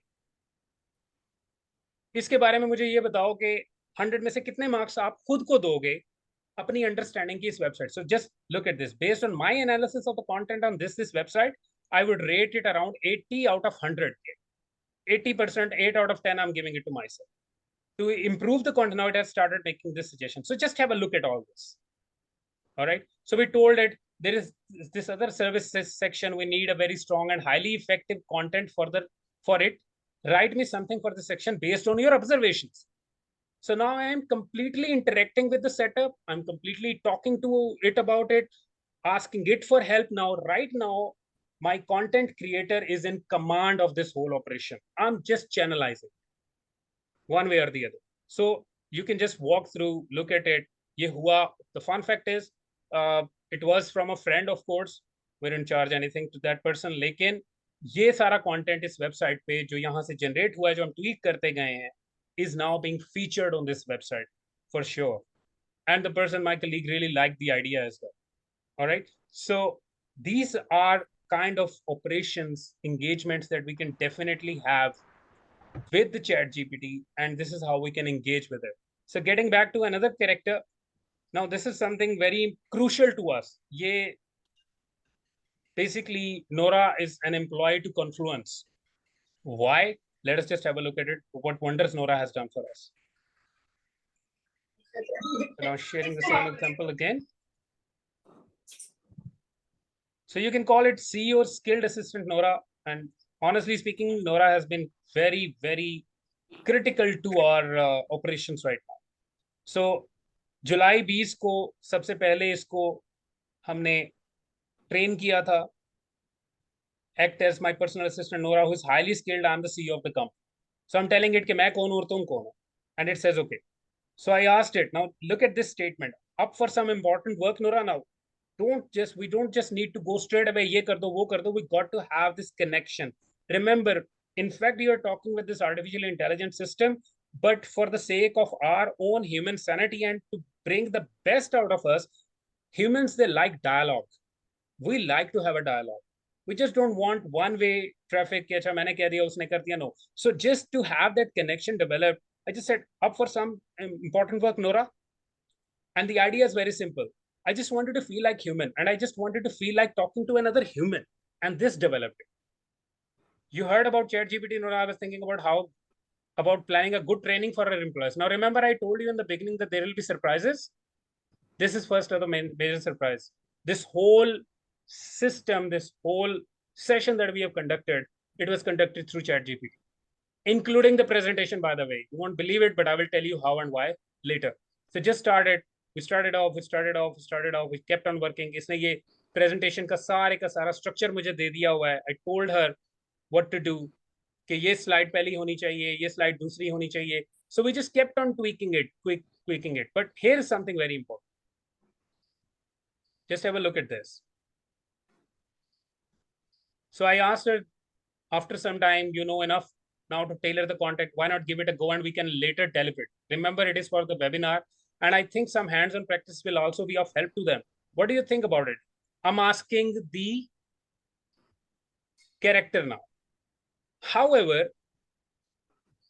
इसके बारे में मुझे ये बताओ कि 100 में से कितने मार्क्स आप खुद को दोगे अपनी अंडरस्टैंडिंग की इस website. So just look at this. Based on my analysis of the content on this website, I would rate it around 80 out of 100. 80%, 8 out of 10, I'm giving it to myself. To improve the content, now it has started making this suggestion. So just have a look at all this. All right. So we told it there is this other services section. We need a very strong and highly effective content for it. Write me something for the section based on your observations. So now I am completely interacting with the setup. I'm completely talking to it about it, asking it for help. Now, right now, my content creator is in command of this whole operation. I'm just channelizing one way or the other. So you can just walk through, look at it. Ye hua. The fun fact is, it was from a friend, of course. We didn't charge anything to that person. लेकिन ये सारा content इस website पे जो यहाँ से generate हुआ है, जो हम tweak करते गए हैं, is now being featured on this website for sure. And the person, my colleague, really liked the idea as well. All right. So these are kind of operations, engagements that we can definitely have with the ChatGPT, and this is how we can engage with it. So getting back to another character, now this is something very crucial to us. Ye, basically, Nora is an employee to Confluence. Why? Let us just have a look at it. What wonders Nora has done for us. So now sharing the same example again. So you can call it CEO skilled assistant Nora. And honestly speaking, Nora has been very, very critical to our operations right now. So जुलाई 20 को सबसे पहले इसको हमने train किया था. Act as my personal assistant Nora, who is highly skilled. I'm the CEO of the company. So I'm telling it कि मैं कौन हूँ और तुम कौन हो. And it says okay. So I asked it, now look at this statement. Up for some important work, Nora. Now we don't just need to go straight away. Ye kar do, wo kar do. We got to have this connection. Remember, in fact, you're talking with this artificial intelligence system, but for the sake of our own human sanity and to bring the best out of us, humans, they like dialogue. We like to have a dialogue. We just don't want one-way traffic. No. So just to have that connection developed, I just said, up for some important work, Nora. And the idea is very simple. I just wanted to feel like human, and I just wanted to feel like talking to another human. And this developed it. You heard about ChatGPT, Nora. I was thinking about planning a good training for our employees. Now, remember, I told you in the beginning that there will be surprises. This is first of the major surprise. This whole system, this whole session that we have conducted, it was conducted through ChatGPT, including the presentation, by the way. You won't believe it, but I will tell you how and why later. So just started. We started off. We kept on working. इसने ये presentation का सारा structure मुझे दे दिया हुआ है. I told her what to do. कि ये slide पहली होनी चाहिए, ये slide दूसरी होनी चाहिए. So we just kept on tweaking it. But here's something very important. Just have a look at this. So I asked her after some time, you know enough now to tailor the content. Why not give it a go and we can later develop it? Remember, it is for the webinar. And I think some hands-on practice will also be of help to them. What do you think about it? I'm asking the character now. However,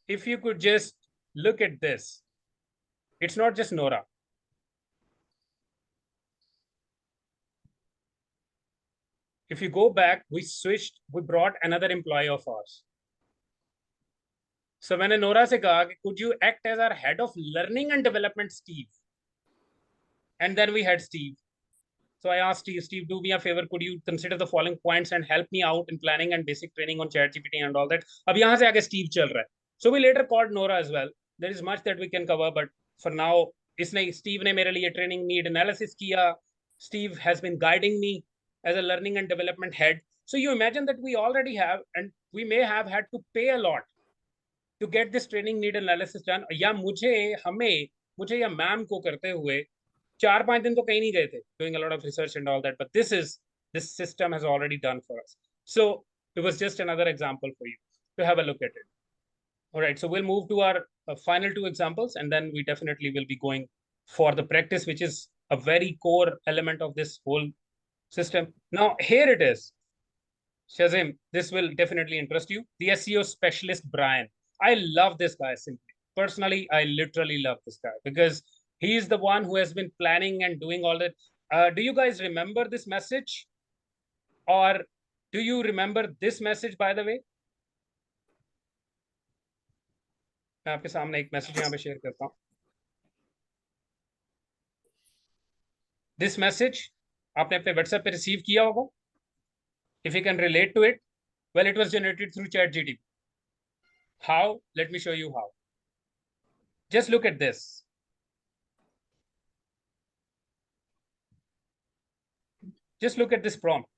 if you could just look at this, it's not just Nora. If you go back, we brought another employee of ours. So मैंने Nora से कहा कि could you act as our head of learning and development, Steve? And then we had Steve. So I asked Steve, do me a favor, could you consider the following points and help me out in planning and basic training on ChatGPT and all that? अब यहाँ से आगे Steve चल रहा है. So we later called Nora as well. There is much that we can cover, but for now, Steve ने मेरे लिए training need analysis किया. Steve has been guiding me as a learning and development head. So you imagine that we already have, and we may have had to pay a lot to get this training need analysis done. या मुझे या ma'am को करते हुए 4-5 दिन तो कहीं नहीं गए थे, doing a lot of research and all that. But this system has already done for us. So it was just another example for you to have a look at it. All right, so we'll move to our final 2 examples, and then we definitely will be going for the practice, which is a very core element of this whole system. Now, here it is. Shazim, this will definitely interest you. The SEO specialist, Brian. I love this guy simply. Personally, I literally love this guy because he is the one who has been planning and doing all that. Do you guys remember this message? Or do you remember this message, by the way? मैं आपके सामने एक message यहाँ पे share करता हूँ. This message आपने अपने WhatsApp पे रिसीव किया होगा. If you can relate to it, well, it was generated through ChatGPT. How? Let me show you how. Just look at this. Just look at this prompt.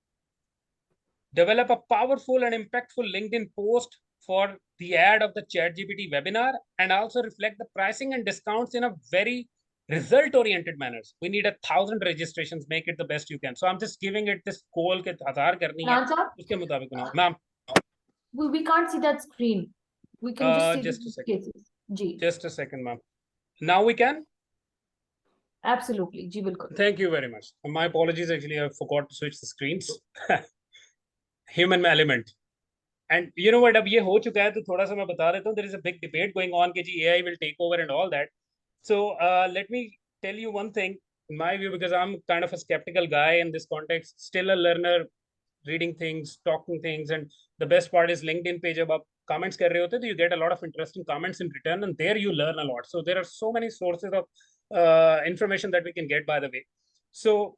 Develop a powerful and impactful LinkedIn post for the ad of the ChatGPT webinar and also reflect the pricing and discounts in a very result-oriented manner. We need 1,000 registrations. Make it the best you can. So I'm just giving it this goal के 1000 करनी है. उसके मुताबिक बनाओ. Ma'am. We can't see that screen. We can just see just the a second. cases. Ji. Just a second, ma'am. Now we can? Absolutely. Ji, bilkul. Thank you very much. My apologies. Actually, I forgot to switch the screens. Human element. And you know what? अब ये हो चुका है तो थोड़ा सा मैं बता देता हूँ. There is a big debate going on कि जी AI will take over and all that. So let me tell you one thing. In my view, because I'm kind of a skeptical guy in this context, still a learner, reading things, talking things, and the best part is LinkedIn page. जब आप comments कर रहे होते तो you get a lot of interesting comments in return, and there you learn a lot. So there are so many sources of information that we can get, by the way. So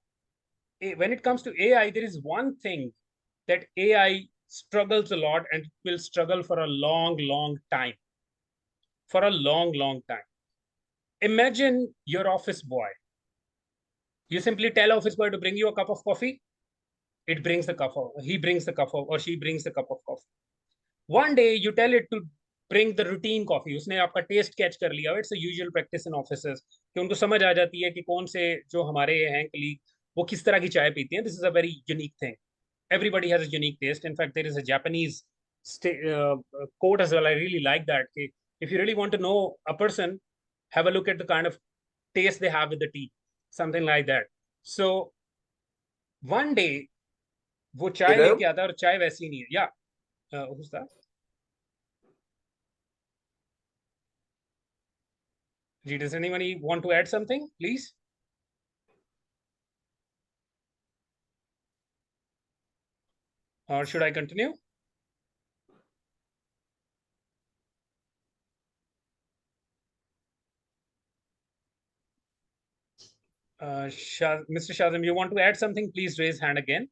when it comes to AI, there is one thing that AI struggles a lot and will struggle for a long time. For a long time. Imagine your office boy. You simply tell office boy to bring you a cup of coffee. It brings the cup of, he brings the cup of, or she brings the cup of coffee. One day you tell it to bring the routine coffee. उसने आपका taste catch कर लिया. It's a usual practice in offices कि उनको समझ आ जाती है कि कौन से जो हमारे हैं colleague वो किस तरह की चाय पीते हैं. This is a very unique thing. Everybody has a unique taste. In fact, there is a Japanese quote as well. I really like that. If you really want to know a person, have a look at the kind of taste they have with the tea. Something like that. So one day वो चाय लेके आता है और चाय वैसी नहीं है. Yeah. Who's that? Does anybody want to add something, please? Or should I continue? Mr. Shazim, you want to add something? Please raise hand again.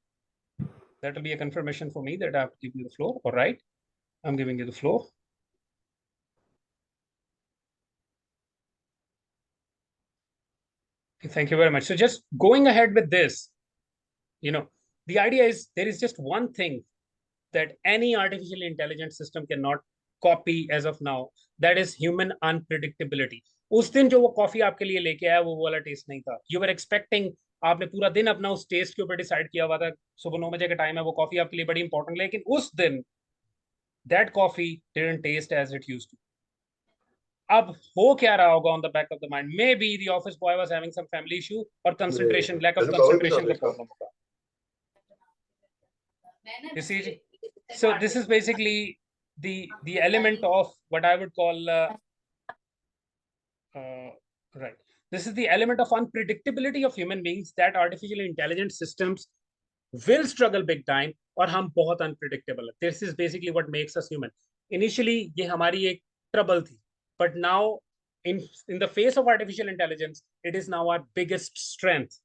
That will be a confirmation for me that I have to give you the floor. All right. I'm giving you the floor. Thank you very much. So just going ahead with this, the idea is there is just one thing that any artificial intelligence system cannot copy as of now, that is human unpredictability. उस दिन जो वो coffee आपके लिए लेके आया वो वाला टेस्ट नहीं था. You were expecting, आपने पूरा दिन अपना उस टेस्ट के ऊपर डिसाइड किया हुआ था, सुबह 9 बजे का टाइम है, वो कॉफी आपके लिए बड़ी इंपॉर्टेंट, लेकिन उस दिन that coffee didn't taste as it used to. अब हो क्या रहा होगा on the back of the mind? Maybe the office boy was having some family issue or concentration, lack of concentration का problem होगा. You see, so this is basically the element of what I would call right. This is the element of unpredictability of human beings that artificial intelligence systems will struggle big time, और हम बहुत unpredictable. This is basically what makes us human. Initially ये हमारी एक trouble थी, but now in the face of artificial intelligence, it is now our biggest strength.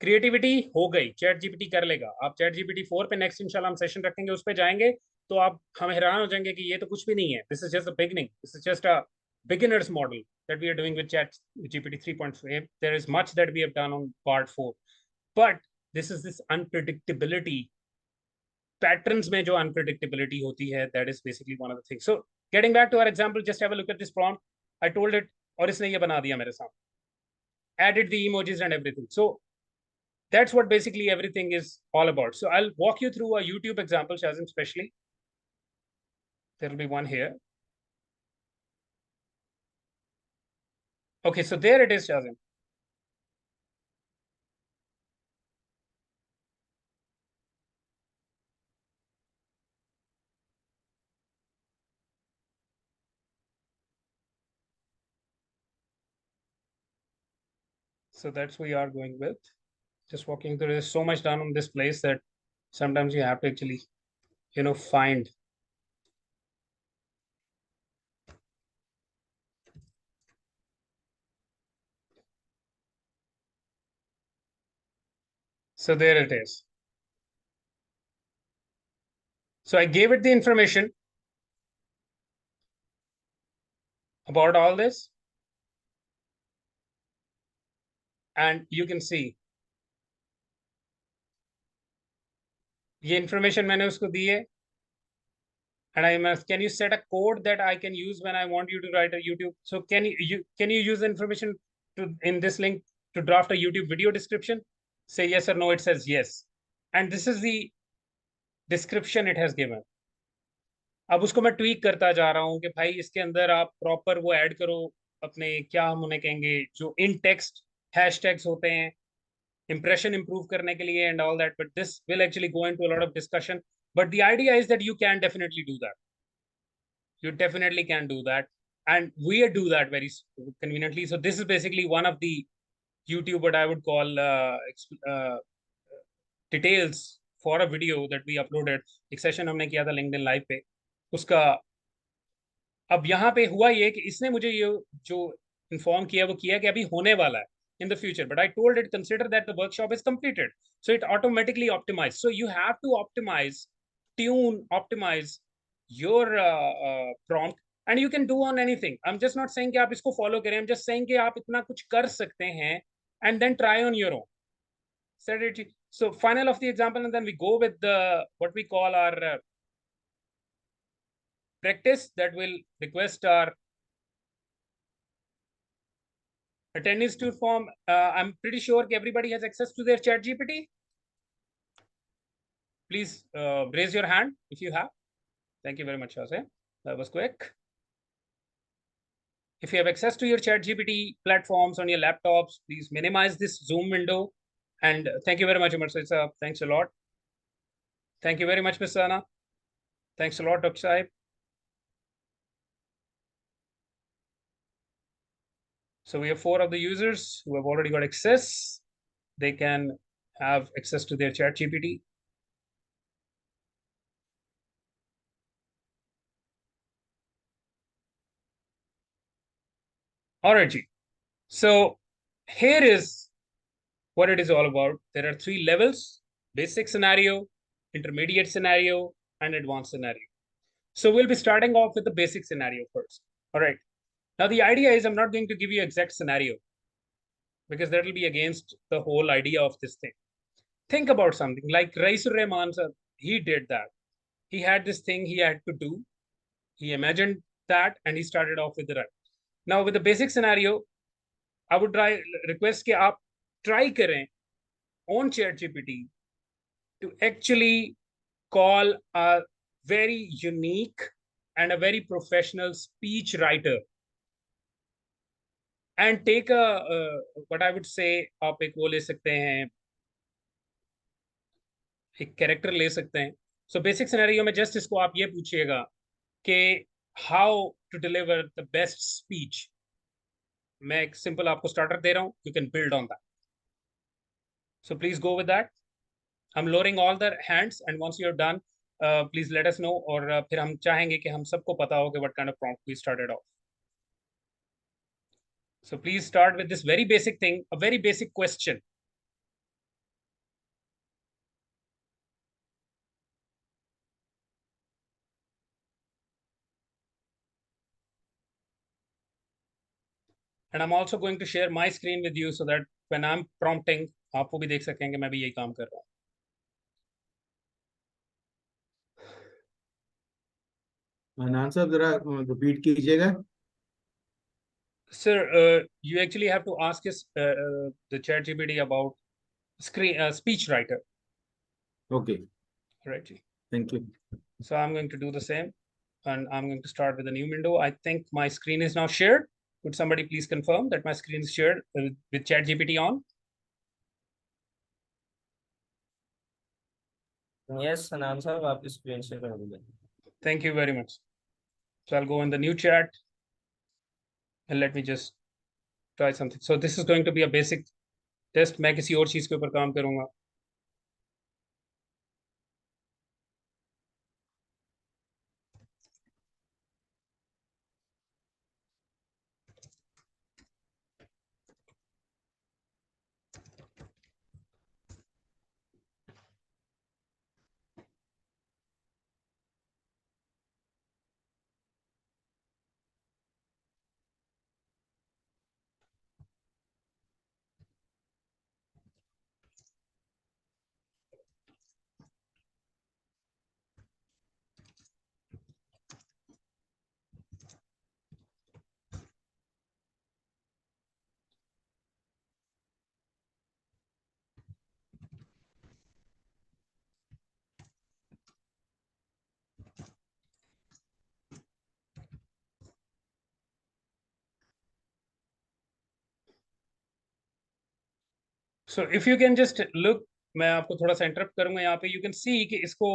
Creativity हो गई, chat GPT कर लेगा. आप चैट जीपीटी 4 पे नेक्स्ट इंशाल्लाह हम सेशन रखेंगे, उस पे जाएंगे तो आप हम हैरान हो जाएंगे कि ये तो कुछ भी नहीं है. This is just the beginning. This is just a beginner's model that we are doing with chat gpt 3.5. There is much that we have done on part 4, but this unpredictability, patterns में जो unpredictability होती है, that is basically one of the things. So getting back to our example, just have a look at this prompt. I told it, और इसने ये बना दिया मेरे सामने, added the emojis and everything. So that's what basically everything is all about. So I'll walk you through a YouTube example, Shazim, especially. There'll be one here. Okay, so there it is, Shazim. So that's what we are going with. Just walking through, there's so much done on this place that sometimes you have to actually, find. So there it is. So I gave it the information about all this. And you can see ये information मैंने उसको दी है. And I must, can you set a code that I can use when I want you to write a YouTube? So can you use the information in this link to draft a YouTube video description? Say yes or no, it says yes. And this is the description it has given. अब उसको मैं tweak करता जा रहा हूँ कि भाई इसके अंदर आप प्रॉपर वो ऐड करो अपने, क्या हम उन्हें कहेंगे, जो इन टेक्स्ट हैशटैग्स होते हैं impression improve करने के लिए and all that, but this will actually go into a lot of discussion. But the idea is that you can definitely do that. You definitely can do that, and we do that very conveniently. So this is basically one of the YouTube, what I would call details for a video that we uploaded. एक session हमने किया था LinkedIn live पे उसका. अब यहाँ पे हुआ ये कि इसने मुझे ये जो इन्फॉर्म किया वो किया कि अभी होने वाला है in the future, but I told it consider that the workshop is completed, so it automatically optimized. So you have to optimize your prompt, and you can do on anything. I'm just not saying कि आप इसको follow करें, I'm just saying कि आप इतना कुछ कर सकते हैं and then try on your own. So final of the example, and then we go with the what we call our practice that will request our attendees to form. I'm pretty sure everybody has access to their chat GPT. Please raise your hand if you have. Thank you very much, Jose. That was quick. If you have access to your chat GPT platforms on your laptops, please minimize this Zoom window. And thank you very much, Umar Said. Thanks a lot. Thank you very much, Ms. Sana. Thanks a lot, Dr. Saib. So we have 4 of the users who have already got access. They can have access to their chat GPT. All right, G. So here is what it is all about. There are 3 levels: basic scenario, intermediate scenario, and advanced scenario. So we'll be starting off with the basic scenario first. All right. Now the idea is I'm not going to give you exact scenario. because that will be against the whole idea of this thing. Think about something like Raisur Rahman, sir, he did that. He had this thing he had to do. He imagined that and he started off with the right. Now, with the basic scenario, I would request that you try करें on ChatGPT to actually call a very unique and a very professional speech writer and take what I would say, आप एक वो ले सकते हैं, एक character ले सकते हैं. So basic scenario में just इसको आप ये पूछिएगा कि how to deliver the best speech. मैं एक simple आपको starter दे रहा हूँ. You can build on that. So please go with that. I'm lowering all the hands, and once you're done, please let us know. और फिर हम चाहेंगे कि हम सबको पता हो कि what kind of prompt we started off. So please start with this very basic thing, a very basic question. And I'm also going to share my screen with you so that when I'm prompting, आप वो भी देख सकें कि मैं भी यही काम कर रहा हूँ. अनान साहब जरा रिपीट कीजिएगा. Sir, you actually have to ask us the ChatGPT about speech writer. Okay. Right. Thank you. So I'm going to do the same, and I'm going to start with a new window. I think my screen is now shared. Could somebody please confirm that my screen is shared with ChatGPT on? Yes, Anand sir, आपकी screen share हो गई. Thank you very much. So I'll go in the new chat and let me just try something. So this is going to be a basic test. मैं किसी और चीज के ऊपर काम करूंगा. So if you can just look, मैं आपको थोड़ा सा इंटरप्ट करूंगा यहाँ पे. You can see कि इसको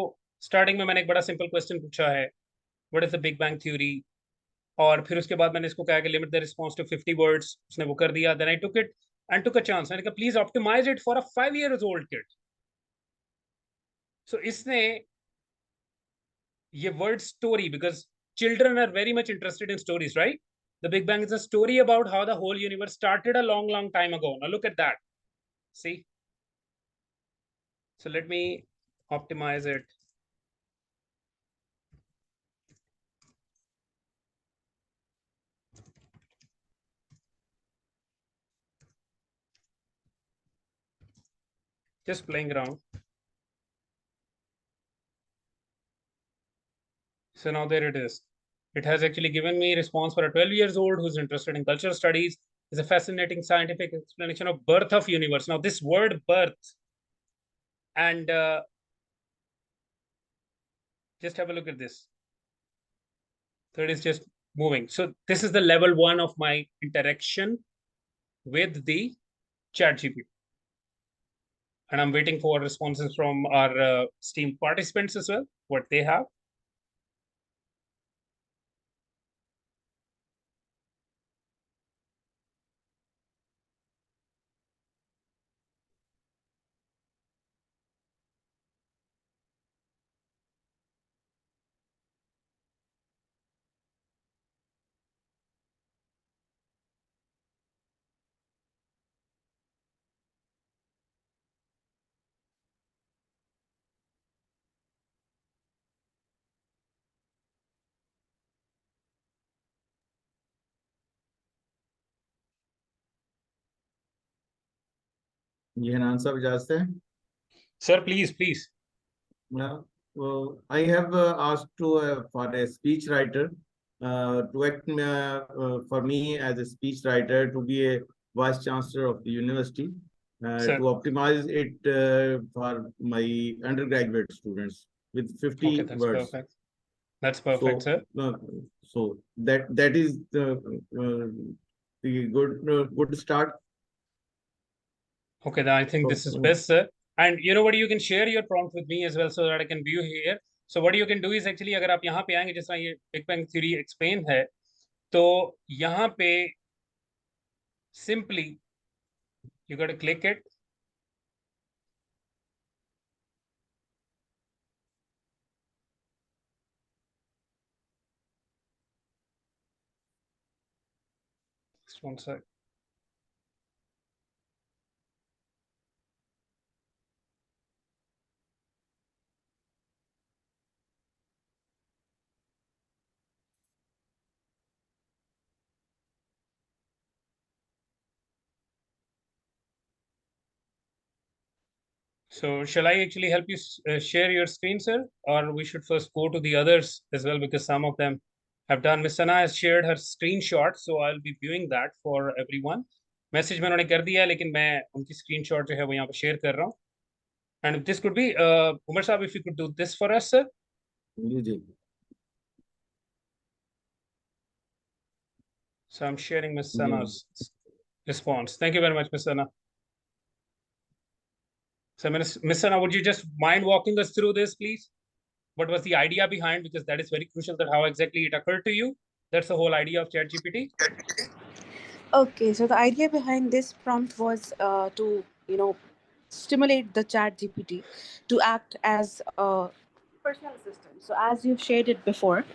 स्टार्टिंग में मैंने एक बड़ा सिंपल क्वेश्चन पूछा है, what is the big bang theory. और फिर उसके बाद मैंने इसको कहा कि limit the response to 50 words. उसने वो कर दिया. Then I took it and took a chance. मैंने कहा please optimise it for a 5 years old kid. सो इसने ये word story, because children are very much interested in stories, right? The big bang is a story about how the whole universe started a long long time ago. Now look at that. See? So let me optimize it. Just playing around. So now there it is. It has actually given me response for a 12 years old who's interested in cultural studies. Is a fascinating scientific explanation of birth of universe. Now this word birth, and just have a look at this. So it is just moving. So this is the level 1 of my interaction with the ChatGPT. And I'm waiting for responses from our Steam participants as well, what they have. ये हनान साहब इजाजत है? Sir, please. Well, I have asked for a speech writer to act for me as a speech writer, to be a vice chancellor of the university, Sir. to optimize it for my undergraduate students with 50 Okay, that's words. perfect. That's perfect, sir. So that is the good start. Okay, then I think this is best, sir. And you know what, you can share your prompt with me as well so that I can view here. So what you can do is actually, अगर आप यहाँ पे आएंगे, जिस तरह ये Big Bang Theory explain है, तो यहाँ पे simply you got to click it. Just one sec. So shall I actually help you share your screen, sir? Or we should first go to the others as well, because some of them have done. Miss Sana has shared her screenshot, so I'll be viewing that for everyone. Message में उन्होंने कर दिया है, लेकिन मैं उनकी screenshot जो है वो यहाँ पे share कर रहा हूँ. And this could be, Umar Saab, if you could do this for us, sir. So I'm sharing Miss Sana's response. Thank you very much, Miss Sana. So Miss Sana, would you just mind walking us through this, please? What was the idea behind? Because that is very crucial, that how exactly it occurred to you. That's the whole idea of ChatGPT. Okay, so the idea behind this prompt was to, stimulate the ChatGPT to act as a personal assistant. So as you've shared it before,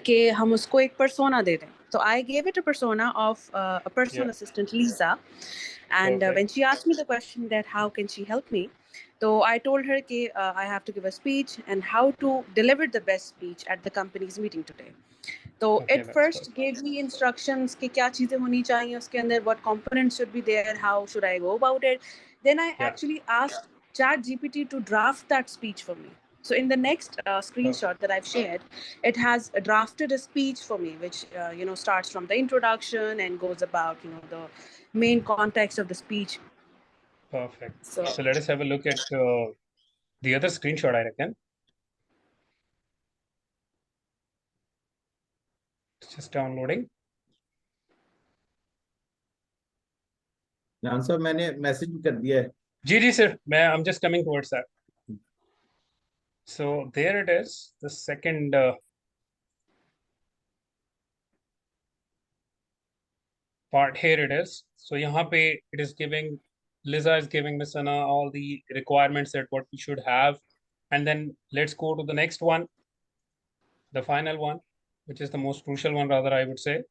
कि हम उसको एक persona दे दें. So I gave it a persona of a personal assistant, Lisa. And when she asked me the question that how can she help me, so I told her that I have to give a speech and how to deliver the best speech at the company's meeting today. So it first gave me instructions कि क्या चीजें होनी चाहिए उसके अंदर, what components should be there, how should I go about it. Then I actually asked ChatGPT to draft that speech for me. So in the next screenshot that I've shared, it has drafted a speech for me, which starts from the introduction and goes about the main context of the speech. Perfect. So let us have a look at the other screenshot, I reckon. It's just downloading. Answer मैंने message कर दिया है. जी sir, I'm just coming towards that. So there it is, the second part. Here it is. So यहाँ पे it is giving, Liza is giving Miss Sana all the requirements that what we should have. And then let's go to the next one, the final one, which is the most crucial one, rather, I would say.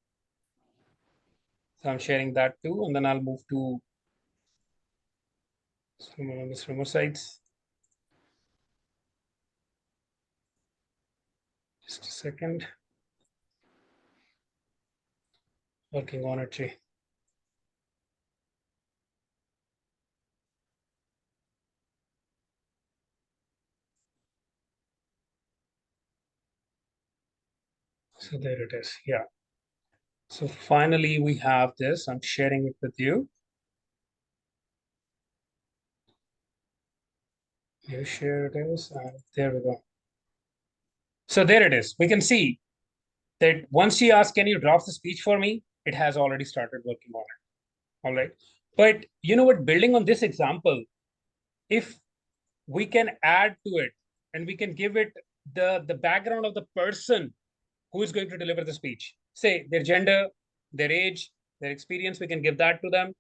So I'm sharing that too, and then I'll move to Miss Rumor sites. Just a second. Working on it, Jay. So there it is. Yeah. So finally, we have this. I'm sharing it with you. You share it is, and there we go. So there it is. We can see that once she asked, can you draft the speech for me? It has already started working on it. All right. But you know what, building on this example, if we can add to it and we can give it the background of the person who is going to deliver the speech, say their gender, their age, their experience, we can give that to them.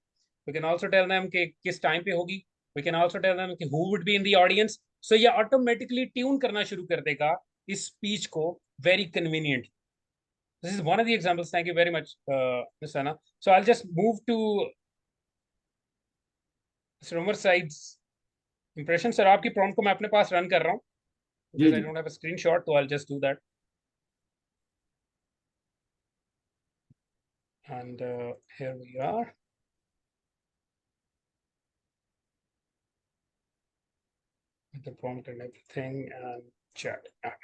We can also tell them कि किस time पे होगी. We can also tell them कि who would be in the audience. So ये automatically tune करना शुरू कर देगा इस speech को very convenient. This is one of the examples. Thank you very much, Ms. Anna. So I'll just move to Mr. Umar Said's impression. Sir, आपकी prompt को मैं अपने पास run कर रहा हूँ. Because I don't have a screenshot, so I'll just do that. And here we are. with the prompt and everything and chat. Okay.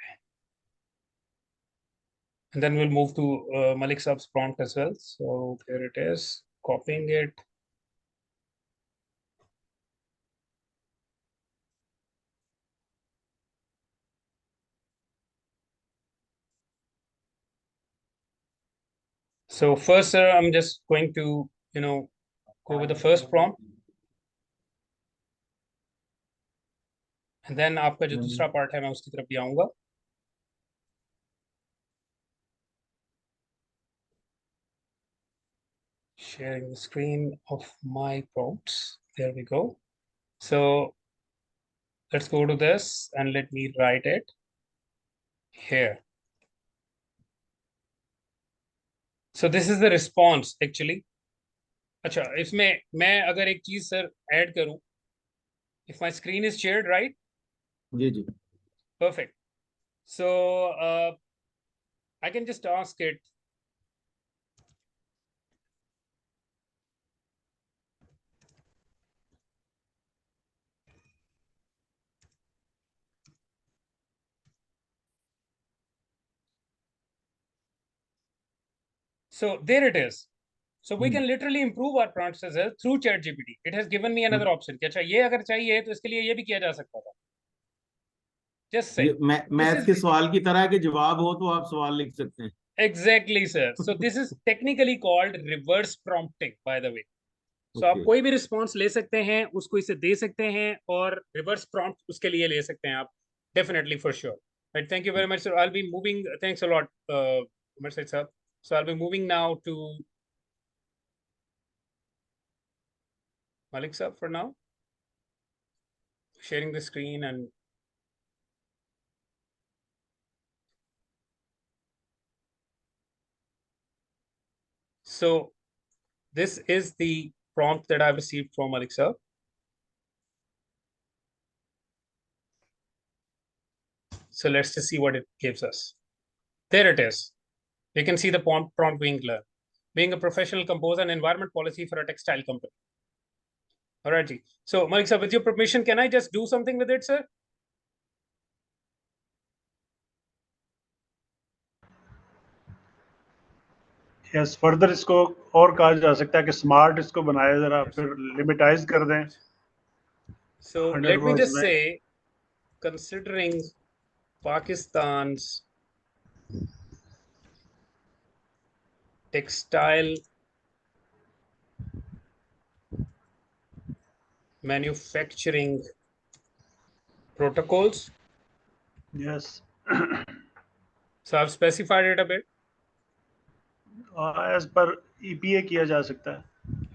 And then we'll move to Malik Saab's prompt as well. So there it is, copying it. So first, sir, I'm just going to, go with the first prompt. And then आपका जो दूसरा part है मैं उसकी तरफ भी आऊंगा. Sharing the screen of my prompts. There we go. So let's go to this and let me write it here. So this is the response actually. अच्छा, इसमें मैं अगर एक चीज सर ऐड करूं, if my screen is shared, right? जी जी. Perfect. So I can just ask it. So there it is. So we can literally improve our prompts as well through ChatGPT. It has given me another option. कि अच्छा ये अगर चाहिए तो इसके लिए ये भी किया जा सकता था. Just say. मैथ के सवाल की तरह के जवाब हो तो आप सवाल लिख सकते हैं. Exactly, sir. So this is technically called reverse prompting, by the way. So आप कोई भी response ले सकते हैं, उसको इसे दे सकते हैं और reverse prompt उसके लिए ले सकते हैं आप. Definitely, for sure. Right. Thank you very much, sir. I'll be moving. Thanks a lot, Umar Said sir. So I'll be moving now to Malik sir for now. Sharing the screen and so this is the prompt that I've received from Malik sir. So let's just see what it gives us. There it is. You can see the prompt being learned. Being a professional composer and environment policy for a textile company. All right, Ji. So Malik sir, with your permission, can I just do something with it, sir? Yes, further इसको और कहा जा सकता है कि smart इसको बनाया, जरा फिर लिमिटाइज कर दें. So let me just say, considering Pakistan's textile manufacturing protocols. Yes. So I've specified it a bit. As per EPA किया जा सकता है.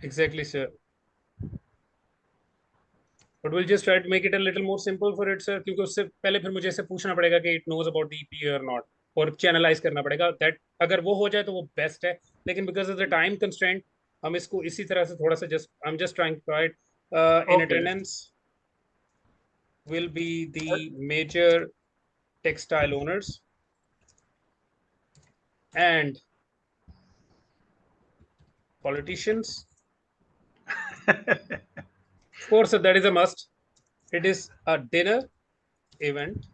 Exactly, sir. But we'll just try to make it a little more simple for it, sir. क्योंकि उससे पहले फिर मुझे इसे पूछना पड़ेगा कि it knows about the EPA or not, और channelize करना पड़ेगा. That अगर वो हो जाए तो वो best है. लेकिन because of the time constraint, हम इसको इसी तरह से थोड़ा सा I'm just trying to write in attendance will be the major textile owners and politicians. Of course, that is a must. It is a dinner event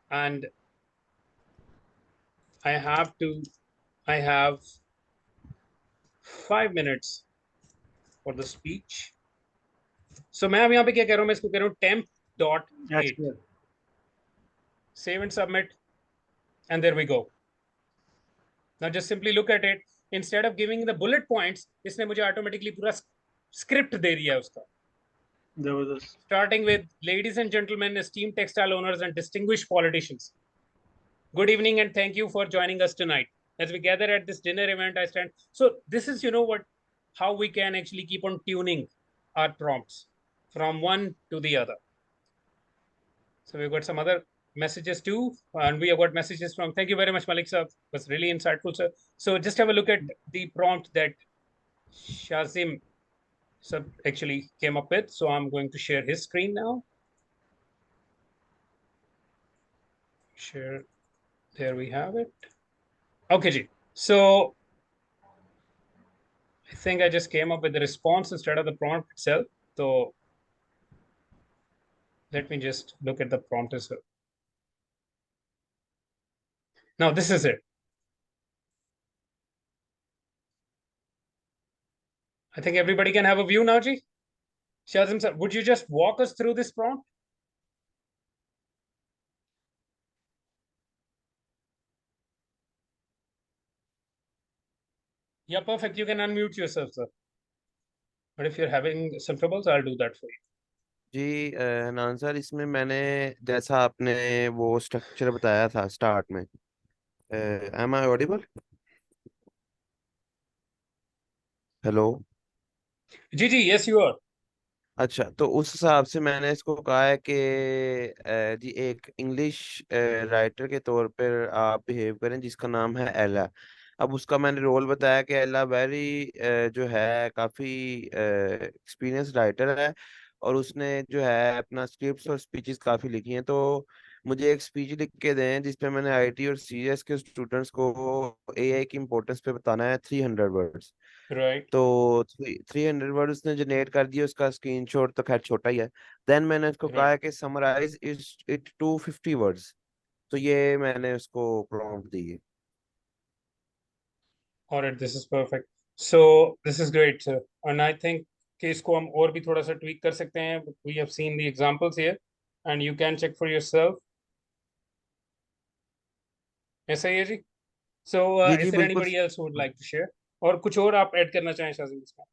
and I have 5 minutes for the speech. So मैं अब यहाँ पे क्या कह रहा हूँ, मैं इसको कह रहा हूँ temp.8. Save and submit. And there we go. Now just simply look at it. Instead of giving the bullet points, इसने मुझे automatically पूरा script दे दिया है उसका. Starting with, ladies and gentlemen, esteemed textile owners and distinguished politicians. Good evening and thank you for joining us tonight. As we gather at this dinner event, I stand. So this is, how we can actually keep on tuning our prompts from one to the other. So we've got some other messages too, and we have got messages from, thank you very much, Malik sir. It was really insightful, sir. So just have a look at the prompt that Shazim sir actually came up with. So I'm going to share his screen now. Share. There we have it. Okay, Ji. So I think I just came up with the response instead of the prompt itself. So Let me just look at the prompt as well. Now this is it. I think everybody can have a view now, Ji. Shazim sir, would you just walk us through this prompt? Yeah, perfect. You can unmute yourself, sir. But if you're having some troubles, I'll do that for you. जी Hanan sir, इसमें मैंने जैसा आपने वो structure बताया था start में, am I audible? Hello? जी, yes, you are. अच्छा, तो उस हिसाब से मैंने इसको कहा है कि जी एक इंग्लिश राइटर के तौर पर आप बिहेव करें जिसका नाम है एला। अब उसका मैंने रोल बताया कि एला वेरी जो है काफ़ी एक्सपीरियंस राइटर है, और उसने जो है अपना स्क्रिप्ट्स और स्पीचेस काफ़ी लिखी हैं। तो मुझे एक स्पीच लिख के दें जिसपे मैंने आईटी और सीएस के स्टूडेंट्स को एआई की इम्पोर्टेंस पे बताना है, 300 वर्ड्स। Right, तो 300 वर्ड उसने जनरेट कर दिया, उसका स्क्रीनशॉट तो खैर छोटा ही है। देन मैंने उसको कहा right. है कि समराइज इट टू 50 वर्ड्स। तो ये मैंने उसको प्रॉम्प्ट दी है। All right, this is perfect. So this is great, sir. And I think कि इसको हम और भी थोड़ा सा tweak कर सकते हैं. We have seen the examples here, and you can check for yourself. ऐसा ही है जी. So ji is ji there बिल्कुल। anybody else who would like to share? और कुछ और आप ऐड करना चाहें शाजिम इसमें?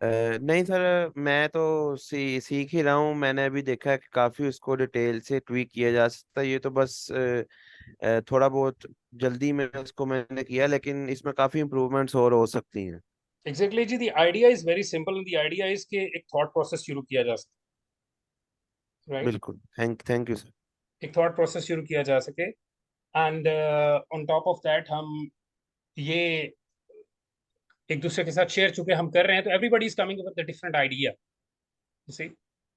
नहीं सर, मैं तो सीख ही रहा हूँ। मैंने अभी देखा है कि काफ़ी उसको डिटेल से ट्वीक किया जा सकता है। ये तो बस थोड़ा बहुत जल्दी में उसको मैंने किया, लेकिन इसमें काफ़ी इम्प्रूवमेंट्स और हो सकती हैं। Exactly ji. The idea is very simple, and the idea is कि एक thought process शुरू किया जा सके, right? बिल्कुल, थैंक यू सर। एक thought process शुरू किया जा सके, and on top of that हम ये एक दूसरे के साथ शेयर चुके हम कर रहे हैं, तो everybody is coming up with a different idea. You see,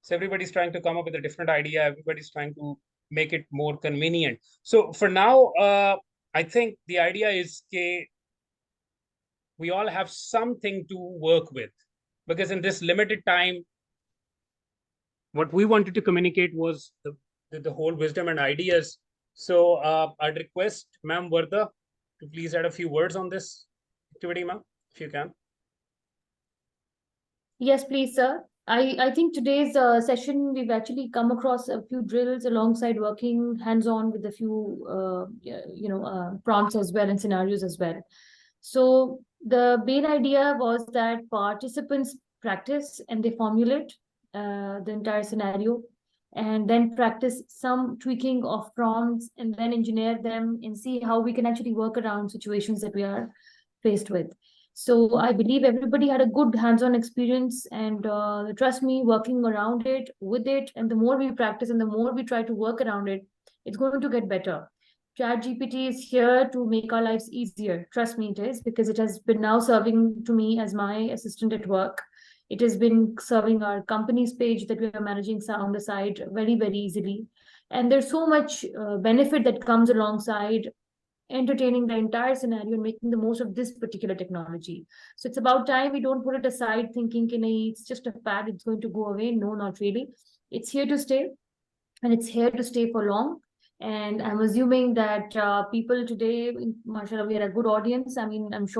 so everybody's trying to come up with a different idea. Everybody's trying to make it more convenient. So for now, I think the idea is that we all have something to work with, because in this limited time, what we wanted to communicate was the whole wisdom and ideas. So I'd request Ma'am Varda to please add a few words on this activity, ma'am, if you can. Yes, please, sir. I think today's session, we've actually come across a few drills alongside working hands-on with a few, prompts as well and scenarios as well. So the main idea was that participants practice and they formulate the entire scenario, and then practice some tweaking of prompts, and then engineer them and see how we can actually work around situations that we are faced with. So I believe everybody had a good hands-on experience, and trust me, working around it, with it, and the more we practice and the more we try to work around it, it's going to get better. ChatGPT is here to make our lives easier. Trust me, it is, because it has been now serving to me as my assistant at work. It has been serving our company's page that we are managing on the side very, very easily. And there's so much benefit that comes alongside entertaining the entire scenario and making the most of this particular technology. So it's about time we don't put it aside thinking, it's just a fad, it's going to go away. No, not really. It's here to stay, and it's here to stay for long. And I'm assuming that people today, mashallah, we are a good audience. I mean, I'm sure